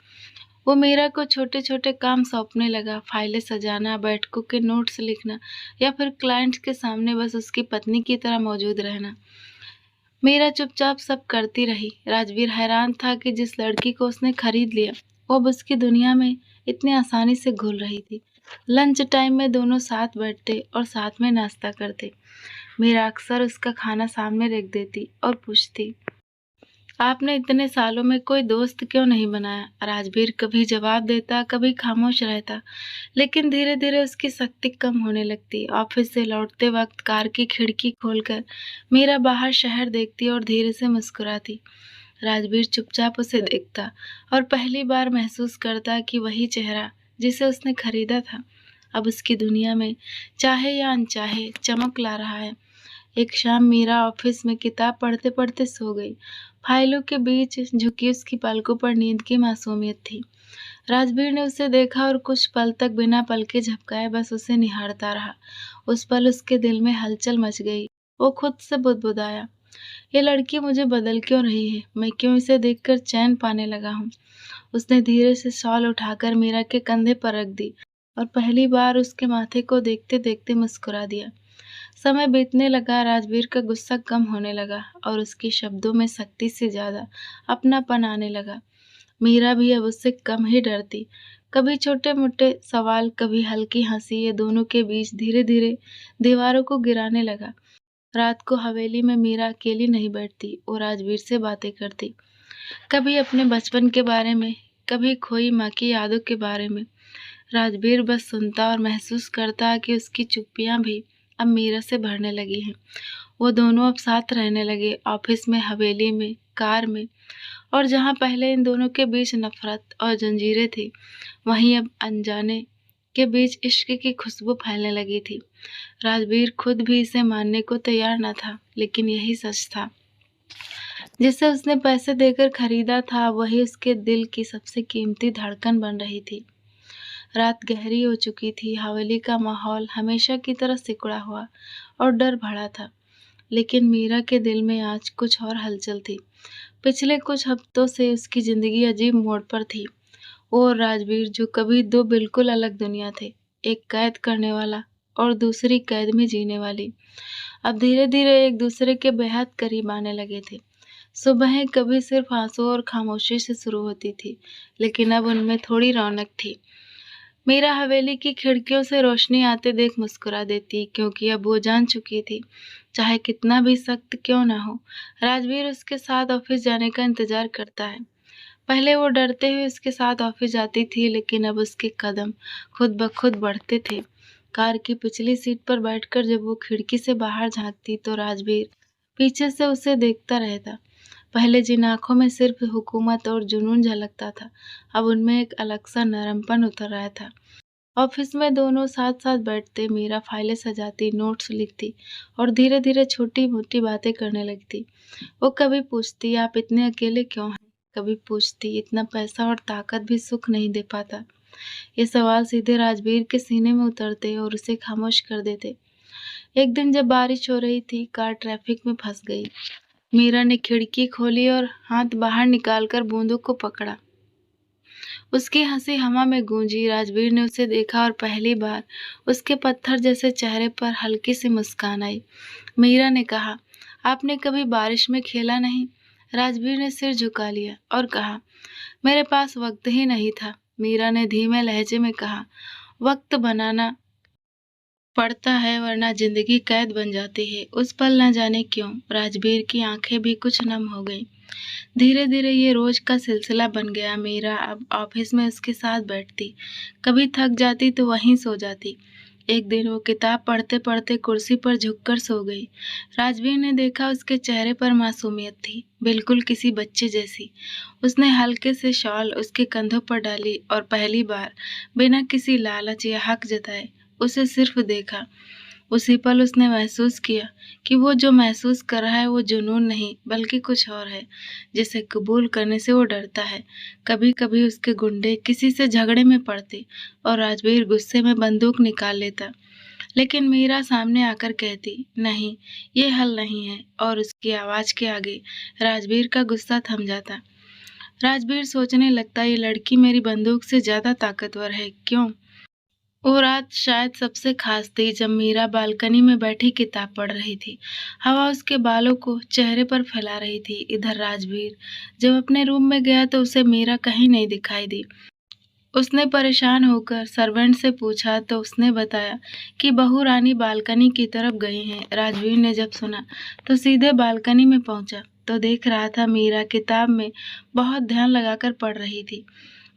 वो मीरा को छोटे छोटे काम सौंपने लगा, फाइलें सजाना, बैठकों के नोट्स लिखना, या फिर क्लाइंट्स के सामने बस उसकी पत्नी की तरह मौजूद रहना। मीरा चुपचाप सब करती रही। राजवीर हैरान था कि जिस लड़की को उसने खरीद लिया, वो अब उसकी दुनिया में इतनी आसानी से घुल रही थी। लंच टाइम में दोनों साथ बैठते और साथ में नाश्ता करते। मीरा अक्सर उसका खाना सामने रख देती और पूछती, आपने इतने सालों में कोई दोस्त क्यों नहीं बनाया? राजवीर कभी जवाब देता, कभी खामोश रहता, लेकिन धीरे धीरे उसकी सख्ती कम होने लगती। ऑफिस से लौटते वक्त कार की खिड़की खोलकर मीरा बाहर शहर देखती और धीरे से मुस्कुराती। राजवीर चुपचाप उसे देखता और पहली बार महसूस करता कि वही चेहरा जिसे उसने खरीदा था, अब उसकी दुनिया में चाहे या अनचाहे चमक ला रहा है। एक शाम मीरा ऑफिस में किताब पढ़ते पढ़ते सो गई। फाइलों के बीच झुकी उसकी पलकों पर नींद की मासूमियत थी। राजवीर ने उसे देखा और कुछ पल तक बिना पलके झपकाए बस उसे निहारता रहा। उस पल उसके दिल में हलचल मच गई। वो खुद से बुदबुदाया, ये लड़की मुझे बदल क्यों रही है? मैं क्यों इसे देखकर चैन पाने लगा हूँ? उसने धीरे से शॉल उठाकर मीरा के कंधे पर रख दी और पहली बार उसके माथे को देखते देखते मुस्कुरा दिया। समय बीतने लगा। राजवीर का गुस्सा कम होने लगा और उसके शब्दों में सख्ती से ज्यादा अपनापन आने लगा। मीरा भी अब उससे कम ही डरती। कभी छोटे-मोटे सवाल, कभी हल्की हँसी, ये दोनों के बीच धीरे-धीरे दीवारों को गिराने लगा। रात को हवेली में मीरा अकेली नहीं बैठती, वो राजवीर से बातें करती। कभी अपने बचपन के बारे में, कभी खोई माँ की यादों के बारे में। राजवीर बस सुनता और महसूस करता कि उसकी चुप्पियाँ भी अब मीरा से भरने लगी हैं। वो दोनों अब साथ रहने लगे, ऑफिस में, हवेली में, कार में, और जहाँ पहले इन दोनों के बीच नफरत और जंजीरें थी, वहीं अब अनजाने के बीच इश्क की खुशबू फैलने लगी थी। राजवीर खुद भी इसे मानने को तैयार न था, लेकिन यही सच था। जिसे उसने पैसे देकर खरीदा था, वही उसके दिल की सबसे कीमती धड़कन बन रही थी। रात गहरी हो चुकी थी, हवेली का माहौल हमेशा की तरह सिकुड़ा हुआ और डर भरा था। लेकिन मीरा के दिल में आज कुछ और हलचल थी। पिछले कुछ हफ्तों से उसकी जिंदगी अजीब मोड़ पर थी। वो और राजवीर, जो कभी दो बिल्कुल अलग दुनिया थे, एक कैद करने वाला और दूसरी कैद में जीने वाली, अब धीरे धीरे एक दूसरे के बेहद करीब आने लगे थे। सुबहें कभी सिर्फ आंसू और खामोशी से शुरू होती थी, लेकिन अब उनमें थोड़ी रौनक थी। मीरा हवेली की खिड़कियों से रोशनी आते देख मुस्कुरा देती, क्योंकि अब वो जान चुकी थी, चाहे कितना भी सख्त क्यों ना हो, राजवीर उसके साथ ऑफिस जाने का इंतजार करता है। पहले वो डरते हुए उसके साथ ऑफिस जाती थी, लेकिन अब उसके कदम खुद ब खुद बढ़ते थे। कार की पिछली सीट पर बैठकर जब वो खिड़की से बाहर झांकती, तो राजवीर पीछे से उसे देखता रहता। पहले जिन आंखों में सिर्फ हुकूमत और जुनून झलकता था, अब उनमें एक अलग सा नरमपन उतर रहा था। ऑफिस में दोनों साथ साथ बैठते, मीरा फाइलें सजाती, नोट्स लिखती और धीरे धीरे छोटी मोटी बातें करने लगती। वो कभी पूछती, आप इतने अकेले क्यों हैं? कभी पूछती, इतना पैसा और ताकत भी सुख नहीं दे पाता? ये सवाल सीधे राजवीर के सीने में उतरते और उसे खामोश कर देते। एक दिन जब बारिश हो रही थी, कार ट्रैफिक में फंस गई। मीरा ने खिड़की खोली और हाथ बाहर निकालकर बूंदों को पकड़ा। उसकी हंसी हवा में गूंजी। राजवीर ने उसे देखा और पहली बार उसके पत्थर जैसे चेहरे पर हल्की सी मुस्कान आई। मीरा ने कहा, आपने कभी बारिश में खेला नहीं? राजवीर ने सिर झुका लिया और कहा, मेरे पास वक्त ही नहीं था। मीरा ने धीमे लहजे में कहा, वक्त बनाना पड़ता है, वरना जिंदगी कैद बन जाती है। उस पल न जाने क्यों राजवीर की आंखें भी कुछ नम हो गईं। धीरे धीरे ये रोज का सिलसिला बन गया। मीरा अब ऑफिस में उसके साथ बैठती, कभी थक जाती तो वहीं सो जाती। एक दिन वो किताब पढ़ते पढ़ते कुर्सी पर झुककर सो गई। राजवीर ने देखा, उसके चेहरे पर मासूमियत थी, बिल्कुल किसी बच्चे जैसी। उसने हल्के से शॉल उसके कंधों पर डाली और पहली बार बिना किसी लालच या हक जताए उसे सिर्फ देखा। उसी पल उसने महसूस किया कि वो जो महसूस कर रहा है वो जुनून नहीं, बल्कि कुछ और है, जिसे कबूल करने से वो डरता है। कभी कभी उसके गुंडे किसी से झगड़े में पड़ते और राजवीर गुस्से में बंदूक निकाल लेता, लेकिन मीरा सामने आकर कहती, नहीं, ये हल नहीं है, और उसकी आवाज के आगे राजवीर का गुस्सा थम जाता। राजवीर सोचने लगता, ये लड़की मेरी बंदूक से ज्यादा ताकतवर है, क्यों? वो रात शायद सबसे खास थी, जब मीरा बालकनी में बैठी किताब पढ़ रही थी। हवा उसके बालों को चेहरे पर फैला रही थी। इधर राजवीर जब अपने रूम में गया तो उसे मीरा कहीं नहीं दिखाई दी। उसने परेशान होकर सर्वेंट से पूछा तो उसने बताया कि बहू रानी बालकनी की तरफ गई हैं। राजवीर ने जब सुना तो सीधे बालकनी में पहुंचा तो देख रहा था मीरा किताब में बहुत ध्यान लगाकर पढ़ रही थी।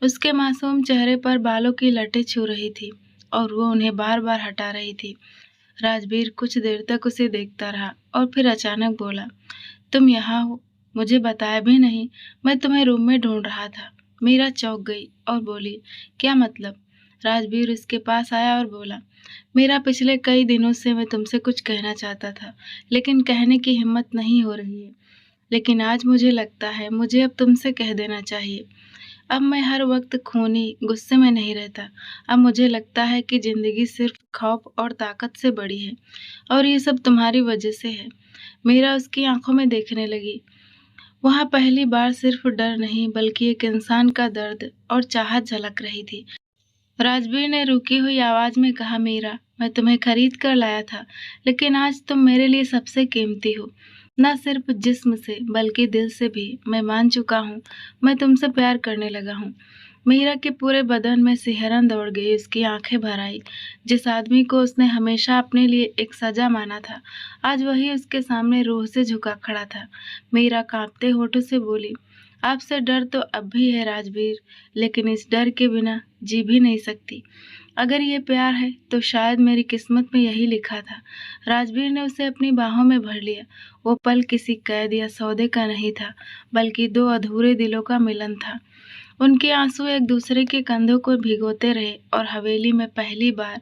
उसके मासूम चेहरे पर बालों की लटें छू रही थी और वो उन्हें बार बार हटा रही थी। राजवीर कुछ देर तक उसे देखता रहा और फिर अचानक बोला, तुम यहाँ हो? मुझे बताया भी नहीं। मैं तुम्हें रूम में ढूंढ रहा था। मीरा चौंक गई और बोली, क्या मतलब? राजवीर उसके पास आया और बोला, मेरा पिछले कई दिनों से मैं तुमसे कुछ कहना चाहता था, लेकिन कहने की हिम्मत नहीं हो रही है। लेकिन आज मुझे लगता है मुझे अब तुमसे कह देना चाहिए। अब मैं हर वक्त खूनी गुस्से में नहीं रहता। अब मुझे लगता है कि जिंदगी सिर्फ खौफ और ताकत से बड़ी है, और ये सब तुम्हारी वजह से है। मीरा उसकी आंखों में देखने लगी। वहां पहली बार सिर्फ डर नहीं, बल्कि एक इंसान का दर्द और चाहत झलक रही थी। राजवीर ने रुकी हुई आवाज में कहा, मीरा, मैं तुम्हें खरीद कर लाया था, लेकिन आज तुम मेरे लिए सबसे कीमती हो। ना सिर्फ जिस्म से बल्कि दिल से भी मैं मान चुका हूँ, मैं तुमसे प्यार करने लगा हूँ। मीरा के पूरे बदन में सिहरन दौड़ गई, उसकी आंखें भर आई। जिस आदमी को उसने हमेशा अपने लिए एक सजा माना था, आज वही उसके सामने रूह से झुका खड़ा था। मीरा कांपते होठों से बोली, आपसे डर तो अब भी है राजवीर, लेकिन इस डर के बिना जी भी नहीं सकती। अगर ये प्यार है तो शायद मेरी किस्मत में यही लिखा था। राजवीर ने उसे अपनी बाहों में भर लिया। वो पल किसी कैद या सौदे का नहीं था, बल्कि दो अधूरे दिलों का मिलन था। उनके आंसू एक दूसरे के कंधों को भिगोते रहे और हवेली में पहली बार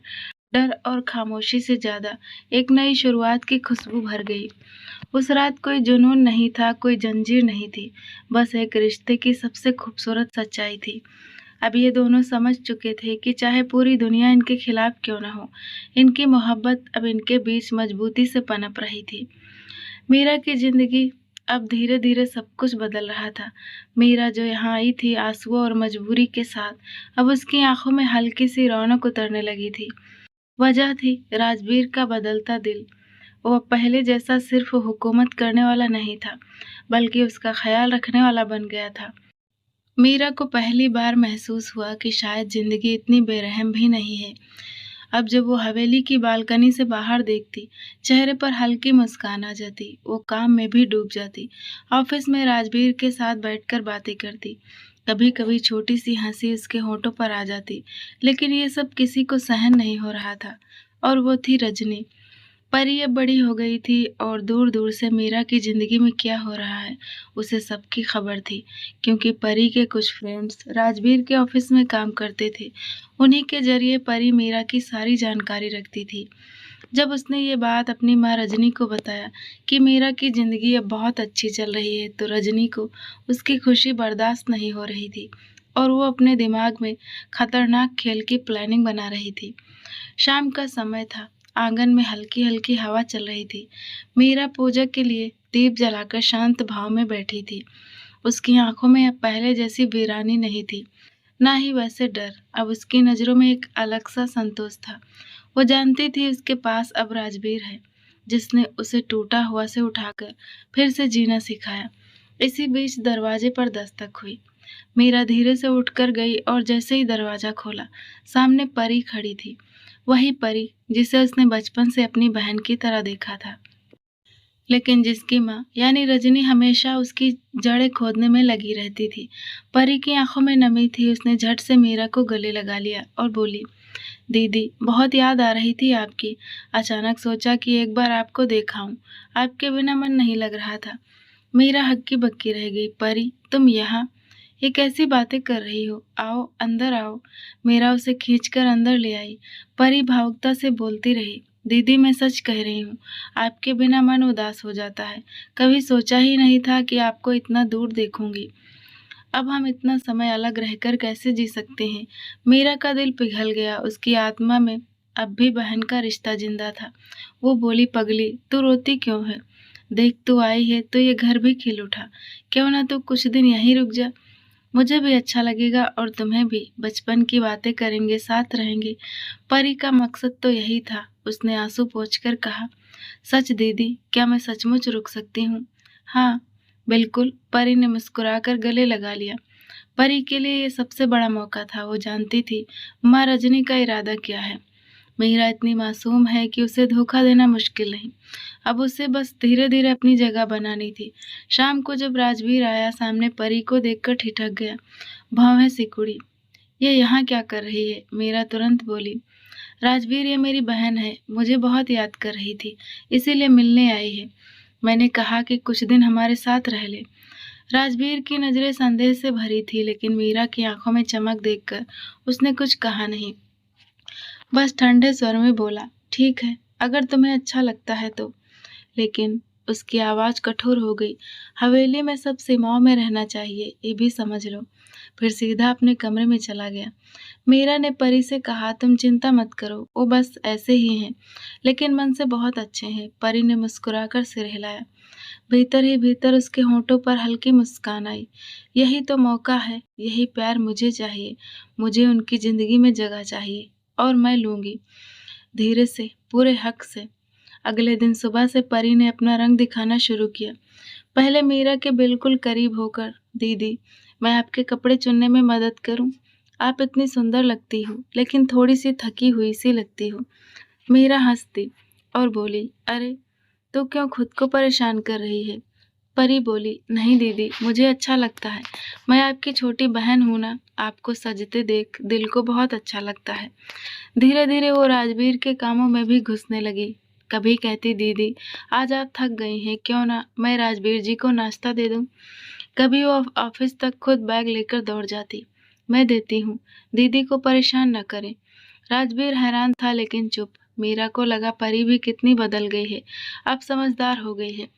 डर और खामोशी से ज्यादा एक नई शुरुआत की खुशबू भर गई। उस रात कोई जुनून नहीं था, कोई जंजीर नहीं थी, बस एक रिश्ते की सबसे खूबसूरत सच्चाई थी। अब ये दोनों समझ चुके थे कि चाहे पूरी दुनिया इनके खिलाफ क्यों न हो, इनकी मोहब्बत अब इनके बीच मजबूती से पनप रही थी। मीरा की जिंदगी अब धीरे धीरे सब कुछ बदल रहा था। मीरा जो यहाँ आई थी आंसुओं और मजबूरी के साथ, अब उसकी आंखों में हल्की सी रौनक उतरने लगी थी। वजह थी राजवीर का बदलता दिल। वो अब पहले जैसा सिर्फ हुकूमत करने वाला नहीं था, बल्कि उसका ख्याल रखने वाला बन गया था। मीरा को पहली बार महसूस हुआ कि शायद जिंदगी इतनी बेरहम भी नहीं है। अब जब वो हवेली की बालकनी से बाहर देखती, चेहरे पर हल्की मुस्कान आ जाती, वो काम में भी डूब जाती। ऑफिस में राजवीर के साथ बैठकर बातें करती, कभी कभी छोटी सी हंसी उसके होठों पर आ जाती, लेकिन ये सब किसी को सहन नहीं हो रहा था। और वो थी रजनी। परी अब बड़ी हो गई थी और दूर दूर से मीरा की जिंदगी में क्या हो रहा है उसे सबकी खबर थी, क्योंकि परी के कुछ फ्रेंड्स राजवीर के ऑफिस में काम करते थे। उन्हीं के जरिए परी मीरा की सारी जानकारी रखती थी। जब उसने ये बात अपनी माँ रजनी को बताया कि मीरा की जिंदगी अब बहुत अच्छी चल रही है, तो रजनी को उसकी खुशी बर्दाश्त नहीं हो रही थी और वो अपने दिमाग में खतरनाक खेल की प्लानिंग बना रही थी। शाम का समय था, आंगन में हल्की हल्की हवा चल रही थी। मीरा पूजा के लिए दीप जलाकर शांत भाव में बैठी थी। उसकी आंखों में अब पहले जैसी वीरानी नहीं थी, ना ही वैसे डर। अब उसकी नजरों में एक अलग सा संतोष था। वो जानती थी उसके पास अब राजवीर है, जिसने उसे टूटा हुआ से उठाकर फिर से जीना सिखाया। इसी बीच दरवाजे पर दस्तक हुई। मीरा धीरे से उठकर गई और जैसे ही दरवाजा खोला, सामने परी खड़ी थी। वही परी जिसे उसने बचपन से अपनी बहन की तरह देखा था, लेकिन जिसकी माँ यानी रजनी हमेशा उसकी जड़ें खोदने में लगी रहती थी। परी की आंखों में नमी थी। उसने झट से मीरा को गले लगा लिया और बोली, दीदी बहुत याद आ रही थी आपकी। अचानक सोचा कि एक बार आपको देखाऊं, आपके बिना मन नहीं लग रहा था। मीरा हक्की बक्की रह गई। परी तुम यहाँ, ये कैसी बातें कर रही हो? आओ अंदर आओ। मीरा उसे खींचकर अंदर ले आई। परी भावुकता से बोलती रही, दीदी मैं सच कह रही हूँ, आपके बिना मन उदास हो जाता है। कभी सोचा ही नहीं था कि आपको इतना दूर देखूंगी। अब हम इतना समय अलग रहकर कैसे जी सकते हैं? मीरा का दिल पिघल गया। उसकी आत्मा में अब भी बहन का रिश्ता जिंदा था। वो बोली, पगली तू रोती क्यों है? देख तू आई है तो ये घर भी खिल उठा। क्यों ना तू कुछ दिन यहीं रुक जा, मुझे भी अच्छा लगेगा और तुम्हें भी। बचपन की बातें करेंगे, साथ रहेंगे। परी का मकसद तो यही था। उसने आंसू पोंछकर कहा, सच दीदी, क्या मैं सचमुच रुक सकती हूँ? हाँ बिल्कुल, परी ने मुस्कुराकर गले लगा लिया। परी के लिए ये सबसे बड़ा मौका था। वो जानती थी माँ रजनी का इरादा क्या है। मीरा इतनी मासूम है कि उसे धोखा देना मुश्किल नहीं। अब उसे बस धीरे धीरे अपनी जगह बनानी थी। शाम को जब राजवीर आया, सामने परी को देखकर ठिठक गया। भौहें सिकुड़ी। ये यहाँ क्या कर रही है? मीरा तुरंत बोली, राजवीर ये मेरी बहन है, मुझे बहुत याद कर रही थी, इसीलिए मिलने आई है। मैंने कहा कि कुछ दिन हमारे साथ रह ले। राजवीर की नजरें संदेह से भरी थी, लेकिन मीरा की आंखों में चमक देखकर उसने कुछ कहा नहीं। बस ठंडे स्वर में बोला, ठीक है, अगर तुम्हें अच्छा लगता है तो। लेकिन उसकी आवाज कठोर हो गई। हवेली में सब सीमाओं में रहना चाहिए, ये भी समझ लो। फिर सीधा अपने कमरे में चला गया। मीरा ने परी से कहा, तुम चिंता मत करो, वो बस ऐसे ही हैं, लेकिन मन से बहुत अच्छे हैं। परी ने मुस्कुराकर सिर हिलाया। भीतर ही भीतर उसके होंठों पर हल्की मुस्कान आई। यही तो मौका है, यही प्यार मुझे चाहिए। मुझे उनकी जिंदगी में जगह चाहिए और मैं लूंगी, धीरे से, पूरे हक से। अगले दिन सुबह से परी ने अपना रंग दिखाना शुरू किया। पहले मीरा के बिल्कुल करीब होकर, दीदी, मैं आपके कपड़े चुनने में मदद करूं? आप इतनी सुंदर लगती हो, लेकिन थोड़ी सी थकी हुई सी लगती हो। मीरा हंसती और बोली, अरे, तू क्यों खुद को परेशान कर रही है? परी बोली, नहीं दीदी, मुझे अच्छा लगता है। मैं आपकी छोटी बहन हूं ना, आपको सजते देख दिल को बहुत अच्छा लगता है। धीरे धीरे वो राजवीर के कामों में भी घुसने लगी। कभी कहती, दीदी, आज आप थक गई हैं, क्यों ना मैं राजवीर जी को नाश्ता दे दूं? कभी वो ऑफिस तक खुद बैग लेकर दौड़ जाती। मैं देती हूँ, दीदी को परेशान न करें। राजवीर हैरान था लेकिन चुप। मीरा को लगा परी भी कितनी बदल गई है, अब समझदार हो गई है।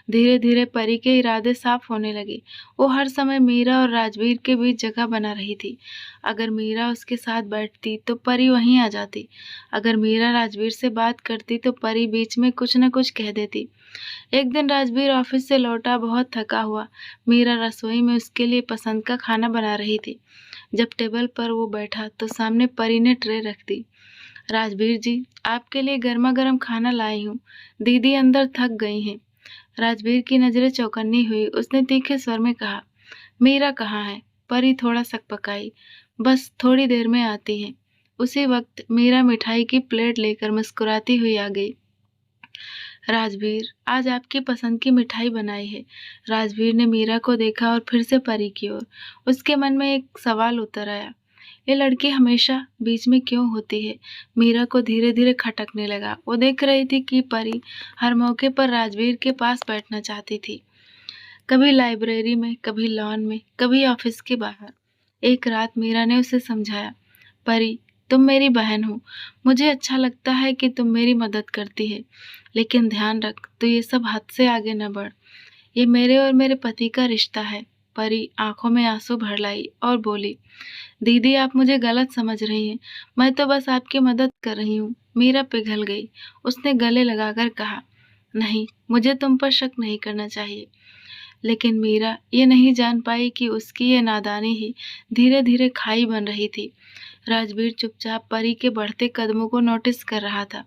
धीरे धीरे परी के इरादे साफ होने लगे। वो हर समय मीरा और राजवीर के बीच जगह बना रही थी। अगर मीरा उसके साथ बैठती तो परी वहीं आ जाती। अगर मीरा राजवीर से बात करती तो परी बीच में कुछ न कुछ कह देती। एक दिन राजवीर ऑफिस से लौटा बहुत थका हुआ। मीरा रसोई में उसके लिए पसंद का खाना बना रही थी। जब टेबल पर वो बैठा तो सामने परी ने ट्रे रख दी। राजवीर जी, आपके लिए गर्मा गर्म खाना लाई हूँ। दीदी अंदर थक गई हैं। राजवीर की नजरें चौकन्नी हुई। उसने तीखे स्वर में कहा, मीरा कहाँ है? परी थोड़ा सकपकाई। बस थोड़ी देर में आती है। उसी वक्त मीरा मिठाई की प्लेट लेकर मुस्कुराती हुई आ गई। राजवीर, आज आपकी पसंद की मिठाई बनाई है। राजवीर ने मीरा को देखा और फिर से परी की ओर। उसके मन में एक सवाल उतर आया, ये लड़की हमेशा बीच में क्यों होती है? मीरा को धीरे धीरे खटकने लगा। वो देख रही थी कि परी हर मौके पर राजवीर के पास बैठना चाहती थी। कभी लाइब्रेरी में, कभी लॉन में, कभी ऑफिस के बाहर। एक रात मीरा ने उसे समझाया, परी, तुम मेरी बहन हो। मुझे अच्छा लगता है कि तुम मेरी मदद करती है, लेकिन ध्यान रख, तो ये सब हद से आगे न बढ़। ये मेरे और मेरे पति का रिश्ता है। परी आंखों में आंसू भर लाई और बोली, दीदी, आप मुझे गलत समझ रही हैं। मैं तो बस आपकी मदद कर रही हूँ। मीरा पिघल गई। उसने गले लगाकर कहा, नहीं, मुझे तुम पर शक नहीं करना चाहिए। लेकिन मीरा ये नहीं जान पाई कि उसकी ये नादानी ही धीरे धीरे खाई बन रही थी। राजवीर चुपचाप परी के बढ़ते कदमों को नोटिस कर रहा था।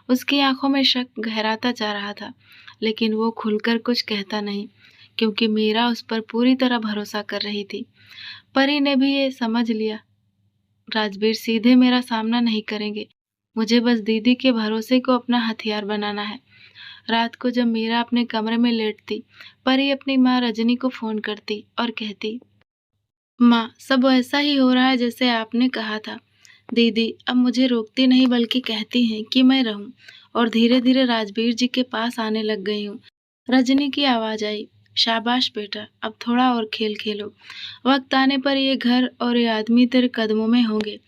उसकी आंखों में शक गहराता जा रहा था, लेकिन वो खुलकर कुछ कहता नहीं, क्योंकि मीरा उस पर पूरी तरह भरोसा कर रही थी। परी ने भी ये समझ लिया, राजवीर सीधे मेरा सामना नहीं करेंगे। मुझे बस दीदी के भरोसे को अपना हथियार बनाना है। रात को जब मीरा अपने कमरे में लेटती, परी अपनी माँ रजनी को फोन करती और कहती, माँ, सब वैसा ही हो रहा है जैसे आपने कहा था। दीदी अब मुझे रोकती नहीं बल्कि कहती हैं कि मैं रहूं, और धीरे धीरे राजवीर जी के पास आने लग गई हूँ। रजनी की आवाज आई, शाबाश बेटा, अब थोड़ा और खेल खेलो। वक्त आने पर ये घर और ये आदमी तेरे कदमों में होंगे।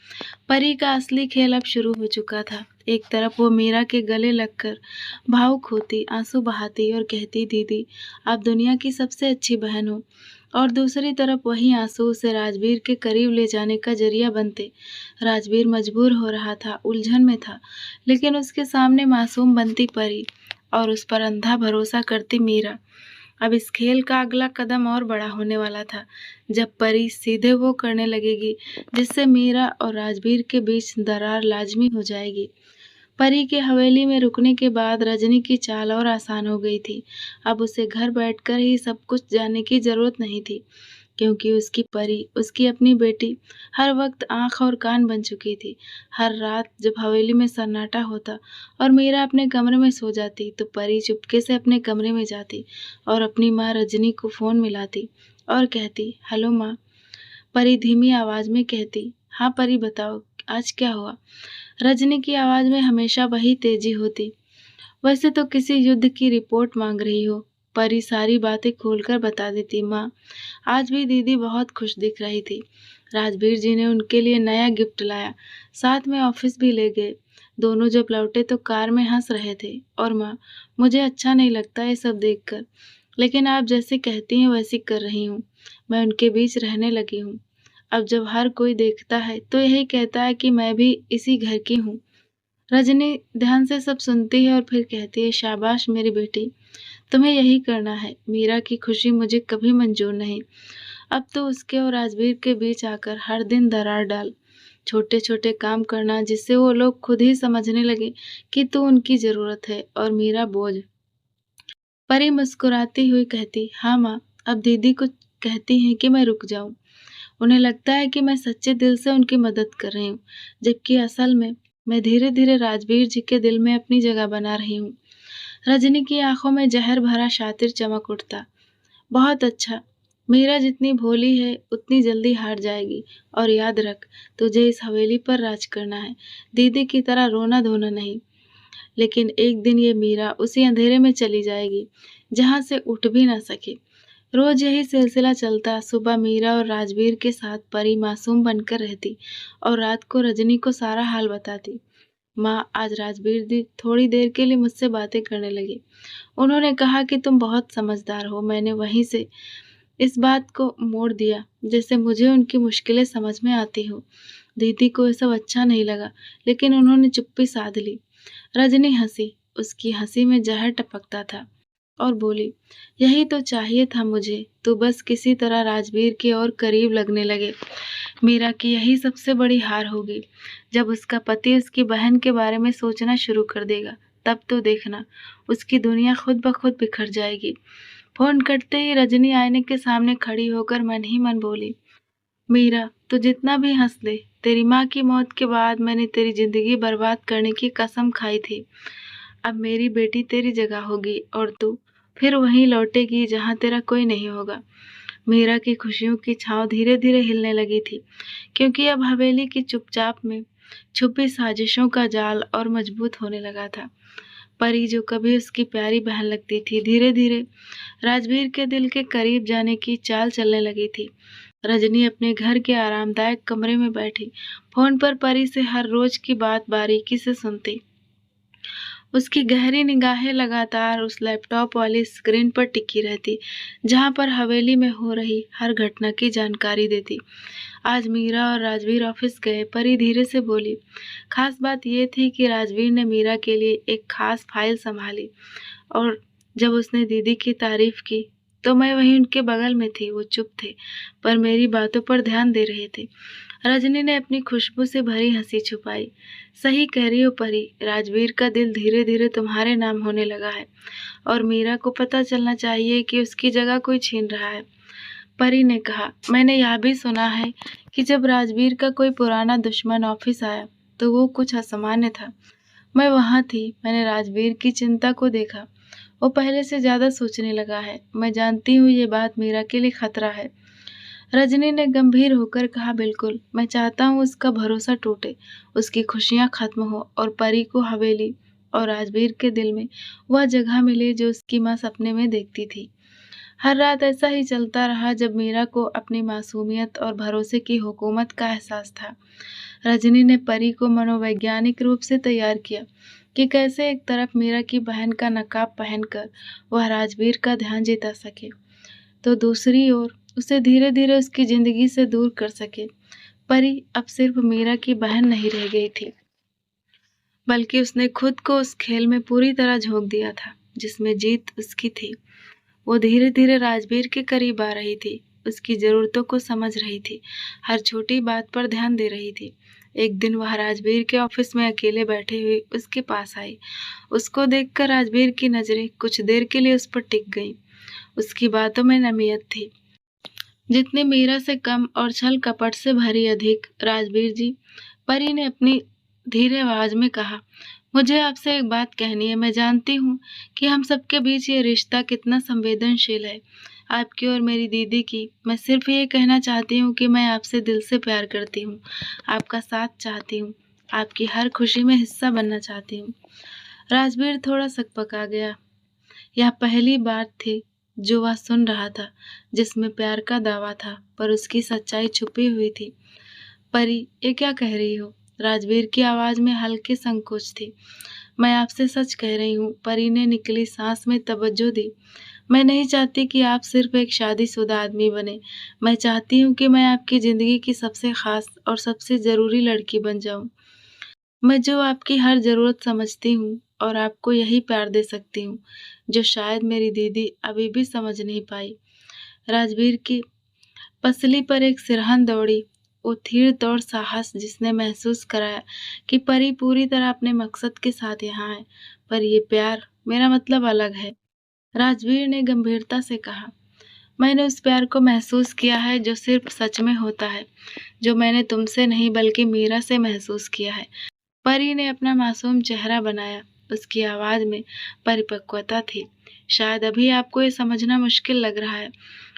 परी का असली खेल अब शुरू हो चुका था। एक तरफ वो मीरा के गले लगकर भावुक होती, आंसू बहाती और कहती, दीदी, आप दुनिया की सबसे अच्छी बहन हो। और दूसरी तरफ वही आंसू उसे राजवीर के करीब ले जाने का जरिया बनते। राजवीर मजबूर हो रहा था, उलझन में था, लेकिन उसके सामने मासूम बनती परी और उस पर अंधा भरोसा करती मीरा। अब इस खेल का अगला कदम और बड़ा होने वाला था, जब परी सीधे वो करने लगेगी जिससे मीरा और राजवीर के बीच दरार लाजमी हो जाएगी। परी के हवेली में रुकने के बाद रजनी की चाल और आसान हो गई थी। अब उसे घर बैठकर ही सब कुछ जानने की जरूरत नहीं थी, क्योंकि उसकी परी, उसकी अपनी बेटी, हर वक्त आंख और कान बन चुकी थी। हर रात जब हवेली में सन्नाटा होता और मीरा अपने कमरे में सो जाती, तो परी चुपके से अपने कमरे में जाती और अपनी माँ रजनी को फोन मिलाती और कहती, हेलो माँ। परी धीमी आवाज में कहती, हाँ परी, बताओ, आज क्या हुआ? रजनी की आवाज में हमेशा वही तेजी होती, वैसे तो किसी युद्ध की रिपोर्ट मांग रही हो। परी सारी बातें खोलकर बता देती, माँ, आज भी दीदी बहुत खुश दिख रही थी। राजवीर जी ने उनके लिए नया गिफ्ट लाया, साथ में ऑफिस भी ले गए। दोनों जब लौटे तो कार में हंस रहे थे। और माँ, मुझे अच्छा नहीं लगता ये सब देखकर, लेकिन आप जैसे कहती हैं वैसी कर रही हूँ। मैं उनके बीच रहने लगी हूँ। अब जब हर कोई देखता है तो यही कहता है कि मैं भी इसी घर की हूँ। रजनी ध्यान से सब सुनती है और फिर कहती है, शाबाश मेरी बेटी, तुम्हें यही करना है। मीरा की खुशी मुझे कभी मंजूर नहीं। अब तो उसके और राजवीर के बीच आकर हर दिन दरार डाल। छोटे छोटे काम करना जिससे वो लोग खुद ही समझने लगे कि तू उनकी जरूरत है और मेरा बोझ। परी मुस्कुराती हुई कहती, हाँ माँ, अब दीदी कुछ कहती हैं कि मैं रुक जाऊं। उन्हें लगता है कि मैं सच्चे दिल से उनकी मदद कर रही हूँ, जबकि असल में मैं धीरे धीरे राजवीर जी के दिल में अपनी जगह बना रही हूँ। रजनी की आंखों में जहर भरा शातिर चमक उठता। बहुत अच्छा, मीरा जितनी भोली है उतनी जल्दी हार जाएगी। और याद रख, तुझे इस हवेली पर राज करना है, दीदी की तरह रोना धोना नहीं। लेकिन एक दिन ये मीरा उसी अंधेरे में चली जाएगी जहां से उठ भी ना सके। रोज यही सिलसिला चलता। सुबह मीरा और राजवीर के साथ परी मासूम बनकर रहती और रात को रजनी को सारा हाल बताती। माँ, आज राजवीर दी थोड़ी देर के लिए मुझसे बातें करने लगे। उन्होंने कहा कि तुम बहुत समझदार हो। मैंने वहीं से इस बात को मोड़ दिया जैसे मुझे उनकी मुश्किलें समझ में आती हो। दीदी को ये सब अच्छा नहीं लगा, लेकिन उन्होंने चुप्पी साध ली। रजनी हंसी, उसकी हंसी में जहर टपकता था, और बोली, यही तो चाहिए था मुझे, तू बस किसी तरह राजवीर के और करीब लगने लगे। मीरा की यही सबसे बड़ी हार होगी। जब उसका पति उसकी बहन के बारे में सोचना शुरू कर देगा, तब तो देखना, उसकी दुनिया खुद ब खुद बिखर जाएगी। फोन कटते ही रजनी आईने के सामने खड़ी होकर मन ही मन बोली, मीरा, तू जितना भी हंस ले, तेरी माँ की मौत के बाद मैंने तेरी जिंदगी बर्बाद करने की कसम खाई थी। अब मेरी बेटी तेरी जगह होगी और तू फिर वहीं लौटेगी जहां तेरा कोई नहीं होगा। मीरा की खुशियों की छांव धीरे धीरे हिलने लगी थी, क्योंकि अब हवेली की चुपचाप में छुपी साजिशों का जाल और मजबूत होने लगा था। परी, जो कभी उसकी प्यारी बहन लगती थी, धीरे धीरे राजवीर के दिल के करीब जाने की चाल चलने लगी थी। रजनी अपने घर के आरामदायक कमरे में बैठी फोन पर परी से हर रोज की बात बारीकी से सुनती। उसकी गहरी निगाहें लगातार उस लैपटॉप वाली स्क्रीन पर टिकी रहती, जहां पर हवेली में हो रही हर घटना की जानकारी देती। आज मीरा और राजवीर ऑफिस गए। परी धीरे से बोली, खास बात यह थी कि राजवीर ने मीरा के लिए एक खास फाइल संभाली, और जब उसने दीदी की तारीफ की तो मैं वहीं उनके बगल में थी। वो चुप थे, पर मेरी बातों पर ध्यान दे रहे थे। रजनी ने अपनी खुशबू से भरी हंसी छुपाई। सही कह रही हो परी, राजवीर का दिल धीरे धीरे तुम्हारे नाम होने लगा है, और मीरा को पता चलना चाहिए कि उसकी जगह कोई छीन रहा है। परी ने कहा, मैंने यह भी सुना है कि जब राजवीर का कोई पुराना दुश्मन ऑफिस आया तो वो कुछ असामान्य था। मैं वहां थी, मैंने राजवीर की चिंता को देखा। वो पहले से ज्यादा सोचने लगा है। मैं जानती हूँ ये बात मीरा के लिए खतरा है। रजनी ने गंभीर होकर कहा, बिल्कुल, मैं चाहता हूँ उसका भरोसा टूटे, उसकी खुशियां खत्म हो, और परी को हवेली और राजवीर के दिल में वह जगह मिले जो उसकी माँ सपने में देखती थी। हर रात ऐसा ही चलता रहा। जब मीरा को अपनी मासूमियत और भरोसे की हुकूमत का एहसास था, रजनी ने परी को मनोवैज्ञानिक रूप से तैयार किया कि कैसे एक तरफ मीरा की बहन का नकाब पहनकर वह राजवीर का ध्यान जिता सके, तो दूसरी ओर उसे धीरे धीरे उसकी जिंदगी से दूर कर सके। परी अब सिर्फ मीरा की बहन नहीं रह गई थी, बल्कि उसने खुद को उस खेल में पूरी तरह झोंक दिया था जिसमें जीत उसकी थी। वो धीरे धीरे राजवीर के करीब आ रही थी, उसकी जरूरतों को समझ रही थी, हर छोटी बात पर ध्यान दे रही थी। एक दिन वह राजवीर के ऑफिस में अकेले बैठे हुए उसके पास आई। उसको देखकर राजवीर की नजरें कुछ देर के लिए उस पर टिक गईं। उसकी बातों में नमीयत थी, जितनी मीरा से कम और छल कपट से भरी अधिक। राजवीर जी, परी ने अपनी धीरे आवाज में कहा, मुझे आपसे एक बात कहनी है। मैं जानती हूँ कि हम सबके बीच ये रिश्ता कितना संवेदनशील है, आपकी और मेरी दीदी की। मैं सिर्फ ये कहना चाहती हूँ कि मैं आपसे दिल से प्यार करती हूँ, आपका साथ चाहती हूँ, आपकी हर खुशी में हिस्सा बनना चाहती हूँ। राजवीर थोड़ा सकपका गया। यह पहली बात थी जो वह सुन रहा था जिसमें प्यार का दावा था, पर उसकी सच्चाई छुपी हुई थी। परी, ये क्या कह रही हो? राजवीर की आवाज में हल्की संकोच थी। मैं आपसे सच कह रही हूँ। परी ने निकली सांस में तवज्जो दी। मैं नहीं चाहती कि आप सिर्फ एक शादीशुदा आदमी बने। मैं चाहती हूँ कि मैं आपकी जिंदगी की सबसे खास और सबसे जरूरी लड़की बन जाऊं। मैं जो आपकी हर जरूरत समझती हूँ और आपको यही प्यार दे सकती हूँ जो शायद मेरी दीदी अभी भी समझ नहीं पाई। राजवीर की पसली पर एक सिरहन दौड़ी। वो धीर तोड़ साहस जिसने महसूस कराया कि परी पूरी तरह अपने मकसद के साथ यहाँ है। पर ये प्यार, मेरा मतलब अलग है। राजवीर ने गंभीरता से कहा, मैंने उस प्यार को महसूस किया है जो सिर्फ सच में होता है, जो मैंने तुमसे नहीं बल्कि मीरा से महसूस किया है। परी ने अपना मासूम चेहरा बनाया। उसकी आवाज में परिपक्वता थी। शायद अभी आपको ये समझना मुश्किल लग रहा है,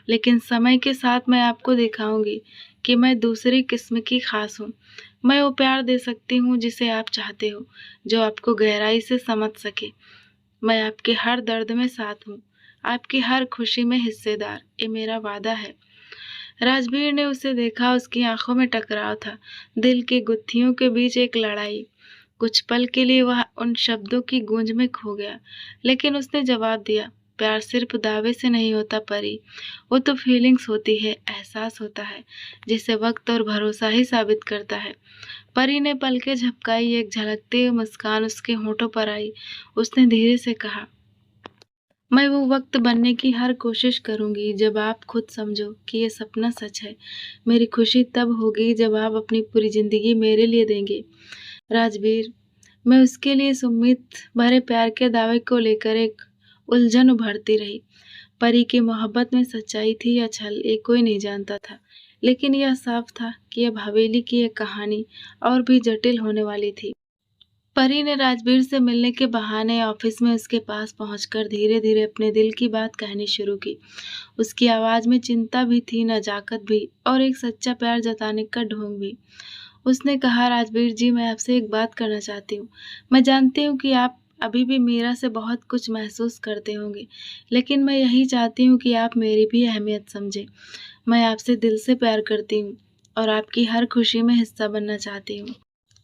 लेकिन समय के साथ मैं आपको दिखाऊंगी कि मैं दूसरी किस्म की खास हूँ। मैं वो प्यार दे सकती हूँ जिसे आप चाहते हो, जो आपको गहराई से समझ सके। मैं आपके हर दर्द में साथ हूँ, आपकी हर खुशी में हिस्सेदार। ये मेरा वादा है। राजवीर ने उसे देखा। उसकी आंखों में टकराव था, दिल की गुत्थियों के बीच एक लड़ाई। कुछ पल के लिए वह उन शब्दों की गूंज में खो गया, लेकिन उसने जवाब दिया, प्यार सिर्फ दावे से नहीं होता परी, वो तो फीलिंग्स होती है, एहसास होता है, जिसे वक्त और भरोसा ही साबित करता है। परी ने पलकें झपकाई। एक झलकती हुई मुस्कान उसके होठों पर आई। उसने धीरे से कहा, मैं वो वक्त बनने की हर कोशिश करूंगी जब आप खुद समझो कि ये सपना सच है। मेरी खुशी तब होगी जब आप अपनी पूरी जिंदगी मेरे लिए देंगे। राजवीर, मैं उसके लिए इस उम्मीद भरे प्यार के दावे को लेकर एक उलझन उभरती रही। परी की मोहब्बत में सच्चाई थी या छल, ये कोई नहीं जानता था, लेकिन यह साफ था कि अब हवेली की एक कहानी और भी जटिल होने वाली थी। परी ने राजवीर से मिलने के बहाने ऑफिस में उसके पास पहुंचकर धीरे धीरे अपने दिल की बात कहनी शुरू की। उसकी आवाज में चिंता भी थी, नजाकत भी, और एक सच्चा प्यार जताने का ढोंग भी। उसने कहा, राजवीर जी, मैं आपसे एक बात करना चाहती हूँ। मैं जानती हूँ कि आप अभी भी मीरा से बहुत कुछ महसूस करते होंगे, लेकिन मैं यही चाहती हूँ कि आप मेरी भी अहमियत समझें। मैं आपसे दिल से प्यार करती हूँ और आपकी हर खुशी में हिस्सा बनना चाहती हूँ।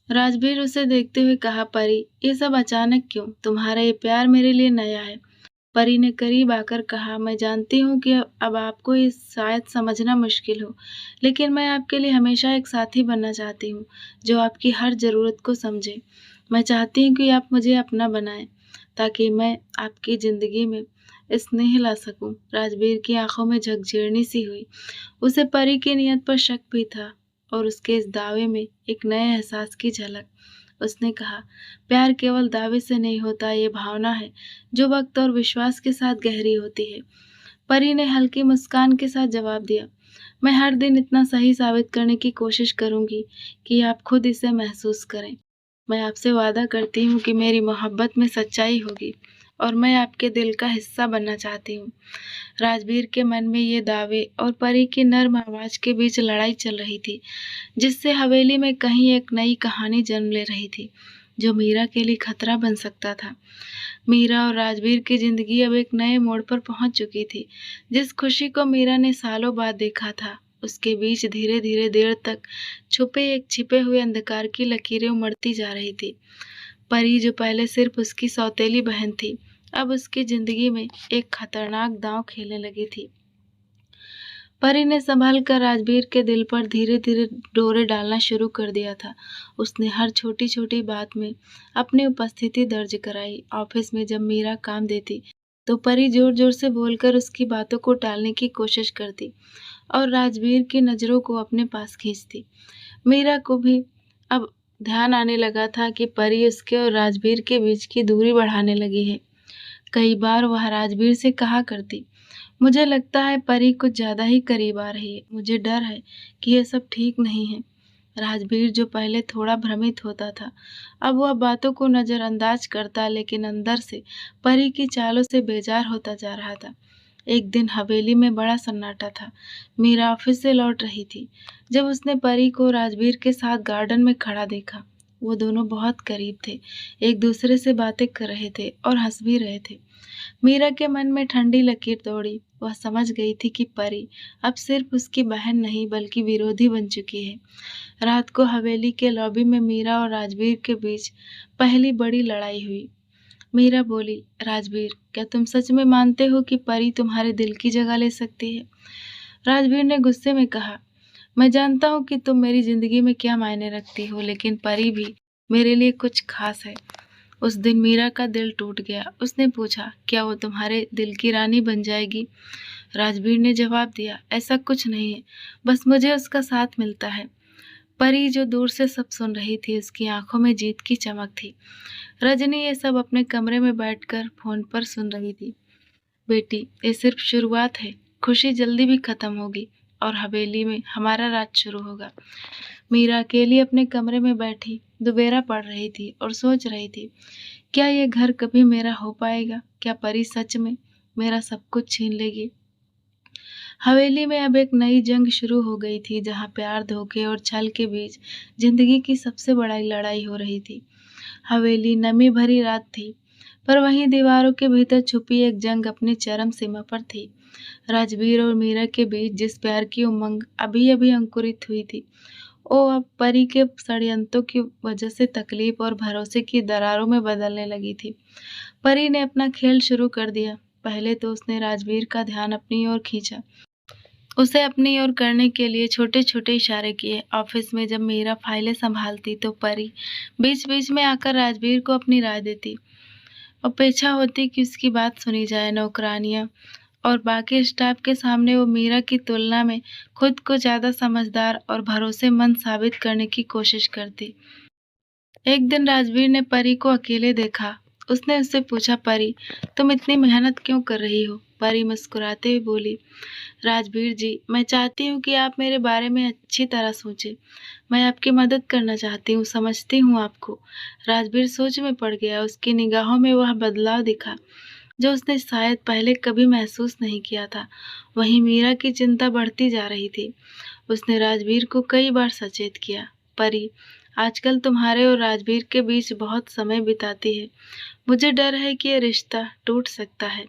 राजवीर उसे देखते हुए कहा, परी, ये सब अचानक क्यों? तुम्हारा ये प्यार मेरे लिए नया है। परी ने करीब आकर कहा, मैं जानती हूँ कि अब आपको ये शायद समझना मुश्किल हो, लेकिन मैं आपके लिए हमेशा एक साथी बनना चाहती हूँ, जो आपकी हर ज़रूरत को समझे। मैं चाहती हूँ कि आप मुझे अपना बनाएं, ताकि मैं आपकी ज़िंदगी में स्नेह ला सकूं। राजवीर की आंखों में झकझोरनी सी हुई। उसे परी की नीयत पर शक भी था और उसके इस दावे में एक नए एहसास की झलक। उसने कहा, प्यार केवल दावे से नहीं होता, ये भावना है जो वक्त और विश्वास के साथ गहरी होती है। परी ने हल्की मुस्कान के साथ जवाब दिया, मैं हर दिन इतना सही साबित करने की कोशिश करूंगी कि आप खुद इसे महसूस करें। मैं आपसे वादा करती हूँ कि मेरी मोहब्बत में सच्चाई होगी और मैं आपके दिल का हिस्सा बनना चाहती हूँ। राजवीर के मन में ये दावे और परी की नर्म आवाज के बीच लड़ाई चल रही थी, जिससे हवेली में कहीं एक नई कहानी जन्म ले रही थी, जो मीरा के लिए खतरा बन सकता था। मीरा और राजवीर की जिंदगी अब एक नए मोड़ पर पहुंच चुकी थी। जिस खुशी को मीरा ने सालों बाद देखा था, उसके बीच धीरे धीरे देर तक छुपे एक छिपे हुए अंधकार की लकीरें उमड़ती जा रही थी। परी, जो पहले सिर्फ उसकी सौतेली बहन थी, अब उसकी जिंदगी में एक खतरनाक दांव खेलने लगी थी। परी ने संभल कर राजवीर के दिल पर धीरे धीरे डोरे डालना शुरू कर दिया था। उसने हर छोटी छोटी बात में अपनी उपस्थिति दर्ज कराई। ऑफिस में जब मीरा काम देती तो परी जोर जोर से बोलकर उसकी बातों को टालने की कोशिश करती और राजवीर की नजरों को अपने पास खींचती। मीरा को भी अब ध्यान आने लगा था कि परी उसके और राजवीर के बीच की दूरी बढ़ाने लगी है। कई बार वह राजवीर से कहा करती, मुझे लगता है परी कुछ ज्यादा ही करीब आ रही है, मुझे डर है कि ये सब ठीक नहीं है। राजवीर, जो पहले थोड़ा भ्रमित होता था, अब वह बातों को नजरअंदाज करता, लेकिन अंदर से परी की चालों से बेजार होता जा रहा था। एक दिन हवेली में बड़ा सन्नाटा था। मीरा ऑफिस से लौट रही थी जब उसने परी को राजवीर के साथ गार्डन में खड़ा देखा। वो दोनों बहुत करीब थे, एक दूसरे से बातें कर रहे थे और हंस भी रहे थे। मीरा के मन में ठंडी लकीर दौड़ी। वह समझ गई थी कि परी अब सिर्फ उसकी बहन नहीं बल्कि विरोधी बन चुकी है। रात को हवेली के लॉबी में मीरा और राजवीर के बीच पहली बड़ी लड़ाई हुई। मीरा बोली, राजवीर, क्या तुम सच में मानते हो कि परी तुम्हारे दिल की जगह ले सकती है? राजवीर ने गुस्से में कहा, मैं जानता हूँ कि तुम मेरी जिंदगी में क्या मायने रखती हो, लेकिन परी भी मेरे लिए कुछ खास है। उस दिन मीरा का दिल टूट गया। उसने पूछा, क्या वो तुम्हारे दिल की रानी बन जाएगी? राजवीर ने जवाब दिया, ऐसा कुछ नहीं है, बस मुझे उसका साथ मिलता है। परी जो दूर से सब सुन रही थी, उसकी आंखों में जीत की चमक थी। रजनी ये सब अपने कमरे में बैठकर फोन पर सुन रही थी। बेटी, ये सिर्फ शुरुआत है। खुशी जल्दी भी खत्म होगी और हवेली में हमारा राज शुरू होगा। मीरा अकेली अपने कमरे में बैठी दुबेरा पड़ रही थी और सोच रही थी, क्या ये घर कभी मेरा हो पाएगा? क्या परी सच में मेरा सब कुछ छीन लेगी? हवेली में अब एक नई जंग शुरू हो गई थी, जहां प्यार, धोखे और छल के बीच जिंदगी की सबसे बड़ी लड़ाई हो रही थी। हवेली नमी भरी रात थी, पर वहीं दीवारों के भीतर छुपी एक जंग अपनी चरम सीमा पर थी। राजवीर और मीरा के बीच जिस प्यार की उमंग अभी अभी अंकुरित हुई थी, वो अब परी के षड्यंत्रों की वजह से तकलीफ और भरोसे की दरारों में बदलने लगी थी। परी ने अपना खेल शुरू कर दिया। पहले तो उसने राजवीर का ध्यान अपनी ओर खींचा, उसे अपनी ओर करने के लिए छोटे छोटे इशारे किए। ऑफिस में जब मीरा फाइलें संभालती तो परी बीच बीच में आकर राजवीर को अपनी राय देती। अपेक्षा होती कि उसकी बात सुनी जाए। नौकरानियां और बाकी स्टाफ के सामने वो मीरा की तुलना में खुद को ज्यादा समझदार और भरोसेमंद साबित करने की कोशिश करती। एक दिन राजवीर ने परी को अकेले देखा। उसने उससे पूछा, परी, तुम इतनी मेहनत क्यों कर रही हो? परी मुस्कुराते हुए बोली, राजवीर जी, मैं चाहती हूँ कि आप मेरे बारे में अच्छी तरह सोचें। मैं आपकी मदद करना चाहती हूँ, समझती हूँ आपको। राजवीर सोच में पड़ गया। उसकी निगाहों में वह बदलाव दिखा जो उसने शायद पहले कभी महसूस नहीं किया था। वहीं मीरा की चिंता बढ़ती जा रही थी। उसने राजवीर को कई बार सचेत किया, परी, आजकल तुम्हारे और राजवीर के बीच बहुत समय बिताती है। मुझे डर है कि ये रिश्ता टूट सकता है।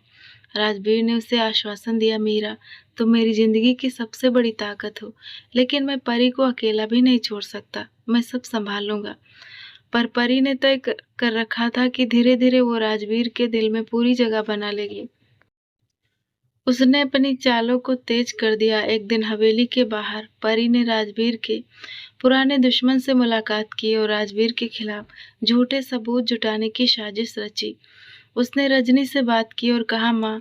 राजवीर ने उसे आश्वासन दिया, मीरा, तुम मेरी जिंदगी की सबसे बड़ी ताकत हो, लेकिन मैं परी को अकेला भी नहीं छोड़ सकता। मैं सब संभाल लूंगा। पर परी ने तय कर रखा था कि धीरे धीरे वो राजवीर के दिल में पूरी जगह बना लेगी। उसने अपनी चालों को तेज कर दिया। एक दिन हवेली के बाहर परी ने राजवीर के पुराने दुश्मन से मुलाकात की और राजवीर के खिलाफ झूठे सबूत जुटाने की साजिश रची। उसने रजनी से बात की और कहा, माँ,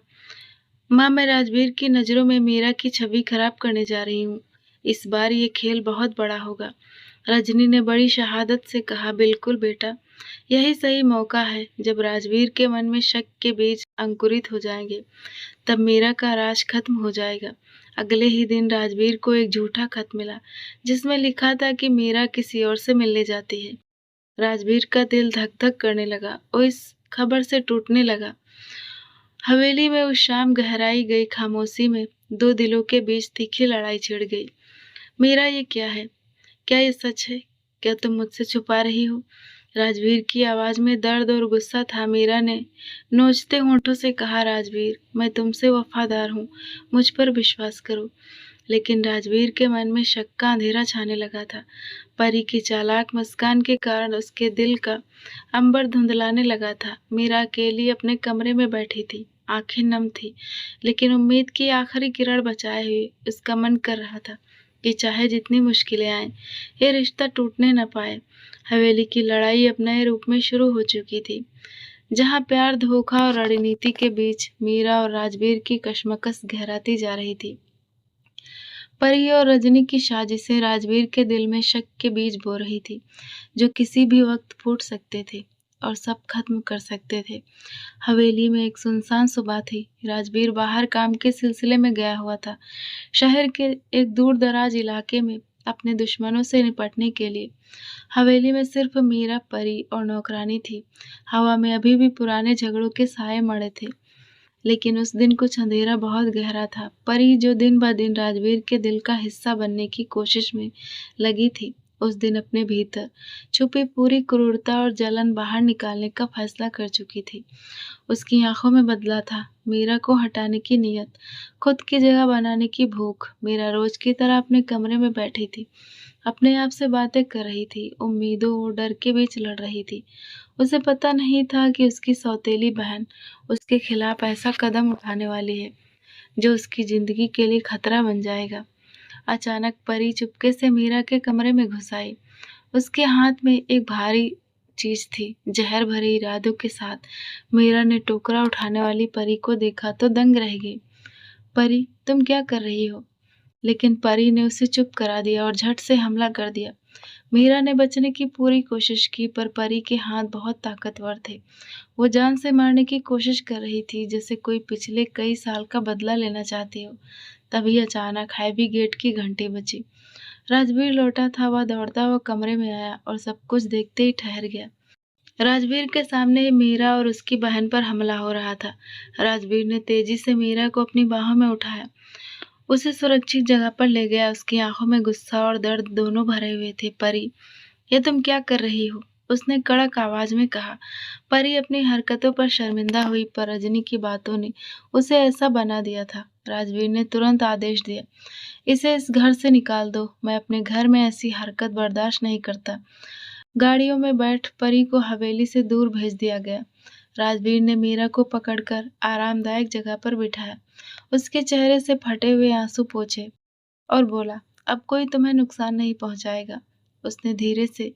मैं राजवीर की नजरों में मीरा की छवि खराब करने जा रही हूँ। इस बार ये खेल बहुत बड़ा होगा। रजनी ने बड़ी शहादत से कहा, बिल्कुल बेटा, यही सही मौका है। जब राजवीर के मन में शक के बीज अंकुरित हो जाएंगे, तब मीरा का राज खत्म हो जाएगा। अगले ही दिन राजवीर को एक झूठा खत मिला, जिसमें लिखा था कि मीरा किसी और से मिलने जाती है। राजवीर का दिल धक धक करने लगा। वो इस खबर से टूटने लगा। हवेली में उस शाम गहराई गई खामोशी में दो दिलों के बीच तीखी लड़ाई छिड़ गई। मीरा, ये क्या है? क्या ये सच है? क्या तुम मुझसे छुपा रही हो? राजवीर की आवाज में दर्द और गुस्सा था। मीरा ने नोचते होंठों से कहा, राजवीर, मैं तुमसे वफादार हूँ, मुझ पर विश्वास करो। लेकिन राजवीर के मन में शक का अंधेरा छाने लगा था। परी की चालाक मुस्कान के कारण उसके दिल का अंबर धुंधलाने लगा था। मीरा अकेली अपने कमरे में बैठी थी, आंखें नम थी, लेकिन उम्मीद की आखिरी किरण बचाए हुए उसका मन कर रहा था कि चाहे जितनी मुश्किलें आए, ये रिश्ता टूटने न पाए। हवेली की लड़ाई अब नए रूप में शुरू हो चुकी थी, जहां प्यार, धोखा और रणनीति के बीच मीरा और राजवीर की कशमकश गहराती जा रही थी। परी और रजनी की साजिशें राजवीर के दिल में शक के बीज बो रही थी, जो किसी भी वक्त फूट सकते थे और सब खत्म कर सकते थे। हवेली में एक सुनसान सुबह थी। राजवीर बाहर काम के सिलसिले में गया हुआ था, शहर के एक दूर दराज इलाके में अपने दुश्मनों से निपटने के लिए। हवेली में सिर्फ मीरा, परी और नौकरानी थी। हवा में अभी भी पुराने झगड़ों के साए मड़े थे, लेकिन उस दिन कुछ अंधेरा बहुत गहरा था। परी, जो दिन ब दिन राजवीर के दिल का हिस्सा बनने की कोशिश में लगी थी, उस दिन अपने भीतर छुपी पूरी क्रूरता और जलन बाहर निकालने का फैसला कर चुकी थी। उसकी आंखों में बदला था, मीरा को हटाने की नीयत, खुद की जगह बनाने की भूख। मीरा रोज की तरह अपने कमरे में बैठी थी, अपने आप से बातें कर रही थी, उम्मीदों और डर के बीच लड़ रही थी। उसे पता नहीं था कि उसकी सौतेली बहन उसके खिलाफ ऐसा कदम उठाने वाली है जो उसकी जिंदगी के लिए खतरा बन जाएगा। अचानक परी चुपके से मीरा के कमरे में घुस आई। उसके हाथ में एक भारी चीज थी। जहर भरे इरादों के साथ मीरा ने टोकरा उठाने वाली परी को देखा तो दंग रह गई। परी, तुम क्या कर रही हो? लेकिन परी ने उसे चुप करा दिया और झट से हमला कर दिया। मीरा ने बचने की पूरी कोशिश की, पर परी के हाथ बहुत ताकतवर थे। वो जान से मारने की कोशिश कर रही थी, जैसे कोई पिछले कई साल का बदला लेना चाहती हो। तभी अचानक हैवी गेट की घंटी बजी। राजवीर लौटा था, वह दौड़ता हुआ कमरे में आया और सब कुछ देखते ही ठहर गया। राजवीर के सामने ही मीरा और उसकी बहन पर हमला हो रहा था। राजवीर ने तेजी से मीरा को अपनी बाहों में उठाया, उसे सुरक्षित जगह पर ले गया। उसकी आंखों में गुस्सा और दर्द दोनों भरे हुए थे। परी, ये तुम क्या कर रही हो? उसने कड़क आवाज में कहा। परी अपनी हरकतों पर शर्मिंदा हुई, पर रजनी की बातों ने उसे ऐसा बना दिया था। राजवीर ने तुरंत आदेश दिया, इसे इस घर से निकाल दो। मैं अपने घर में ऐसी हरकत बर्दाश्त नहीं करता। गाड़ियों में बैठ परी को हवेली से दूर भेज दिया गया। राजवीर ने मीरा को पकड़कर आरामदायक जगह पर बिठाया, उसके चेहरे से फटे हुए आंसू पोंछे और बोला, अब कोई तुम्हें नुकसान नहीं पहुंचाएगा। उसने धीरे से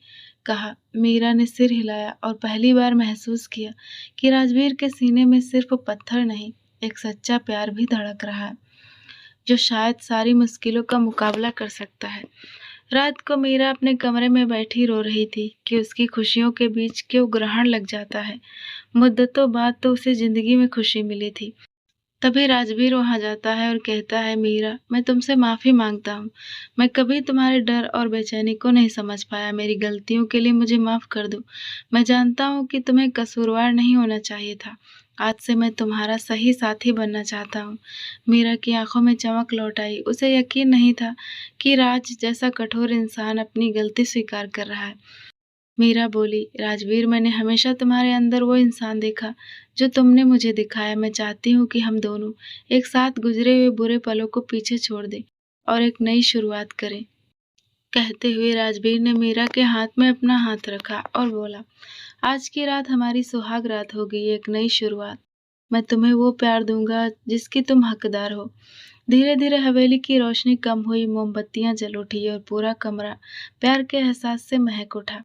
कहा। मीरा ने सिर हिलाया और पहली बार महसूस किया कि राजवीर के सीने में सिर्फ पत्थर नहीं, एक सच्चा प्यार भी धड़क रहा है, जो शायद सारी मुश्किलों का मुकाबला कर सकता है। रात को मीरा अपने कमरे में बैठी रो रही थी कि उसकी खुशियों के बीच क्यों ग्रहण लग जाता है। मुद्दतों बाद तो उसे जिंदगी में खुशी मिली थी। तभी राजवीर वहां जाता है और कहता है, मीरा, मैं तुमसे माफी मांगता हूँ। मैं कभी तुम्हारे डर और बेचैनी को नहीं समझ पाया। मेरी गलतियों के लिए मुझे माफ कर दो। मैं जानता हूँ कि तुम्हें कसूरवार नहीं होना चाहिए था। आज से मैं तुम्हारा सही साथी बनना चाहता हूँ। मीरा की आंखों में चमक लौट आई। उसे यकीन नहीं था कि राज जैसा कठोर इंसान अपनी गलती स्वीकार कर रहा है। मीरा बोली, राजवीर, मैंने हमेशा तुम्हारे अंदर वो इंसान देखा जो तुमने मुझे दिखाया। मैं चाहती हूँ कि हम दोनों एक साथ गुजरे हुए बुरे पलों को पीछे छोड़ दें और एक नई शुरुआत करें। कहते हुए राजवीर ने मीरा के हाथ में अपना हाथ रखा और बोला, आज की रात हमारी सुहाग रात होगी, एक नई शुरुआत। मैं तुम्हें वो प्यार दूंगा जिसकी तुम हकदार हो। धीरे धीरे हवेली की रोशनी कम हुई, मोमबत्तियां जल उठी और पूरा कमरा प्यार के एहसास से महक उठा।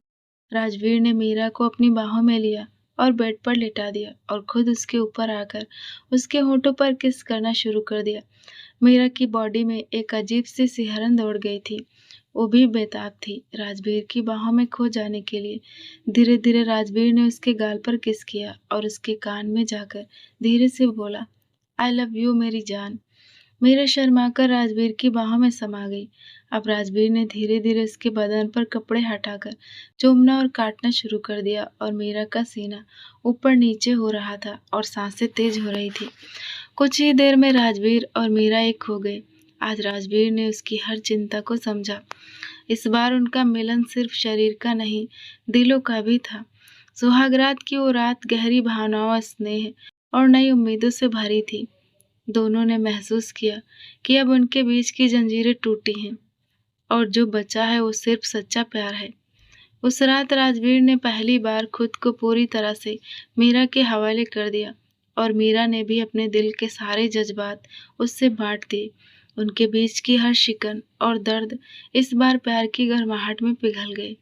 राजवीर ने मीरा को अपनी बाहों में लिया और बेड पर लिटा दिया और खुद उसके ऊपर आकर उसके होठों पर किस करना शुरू कर दिया। मीरा की बॉडी में एक अजीब सी सिहरन दौड़ गई थी। वो भी बेताब थी राजवीर की बाहों में खो जाने के लिए। धीरे धीरे राजवीर ने उसके गाल पर किस किया और उसके कान में जाकर धीरे से बोला, आई लव यू मेरी जान। मीरा शर्माकर राजवीर की बाहों में समा गई। अब राजवीर ने धीरे धीरे उसके बदन पर कपड़े हटाकर चूमना और काटना शुरू कर दिया और मीरा का सीना ऊपर नीचे हो रहा था और सांसें तेज हो रही थी। कुछ ही देर में राजवीर और मीरा एक हो गए। आज राजवीर ने उसकी हर चिंता को समझा। इस बार उनका मिलन सिर्फ शरीर का नहीं, दिलों का भी था। सुहागरात की वो रात गहरी भावनाओं, स्नेह और नई उम्मीदों से भरी थी। दोनों ने महसूस किया कि अब उनके बीच की जंजीरें टूटी हैं और जो बचा है वो सिर्फ सच्चा प्यार है। उस रात राजवीर ने पहली बार खुद को पूरी तरह से मीरा के हवाले कर दिया और मीरा ने भी अपने दिल के सारे जज्बात उससे बांट दिए। उनके बीच की हर शिकन और दर्द इस बार प्यार की गर्माहट में पिघल गए।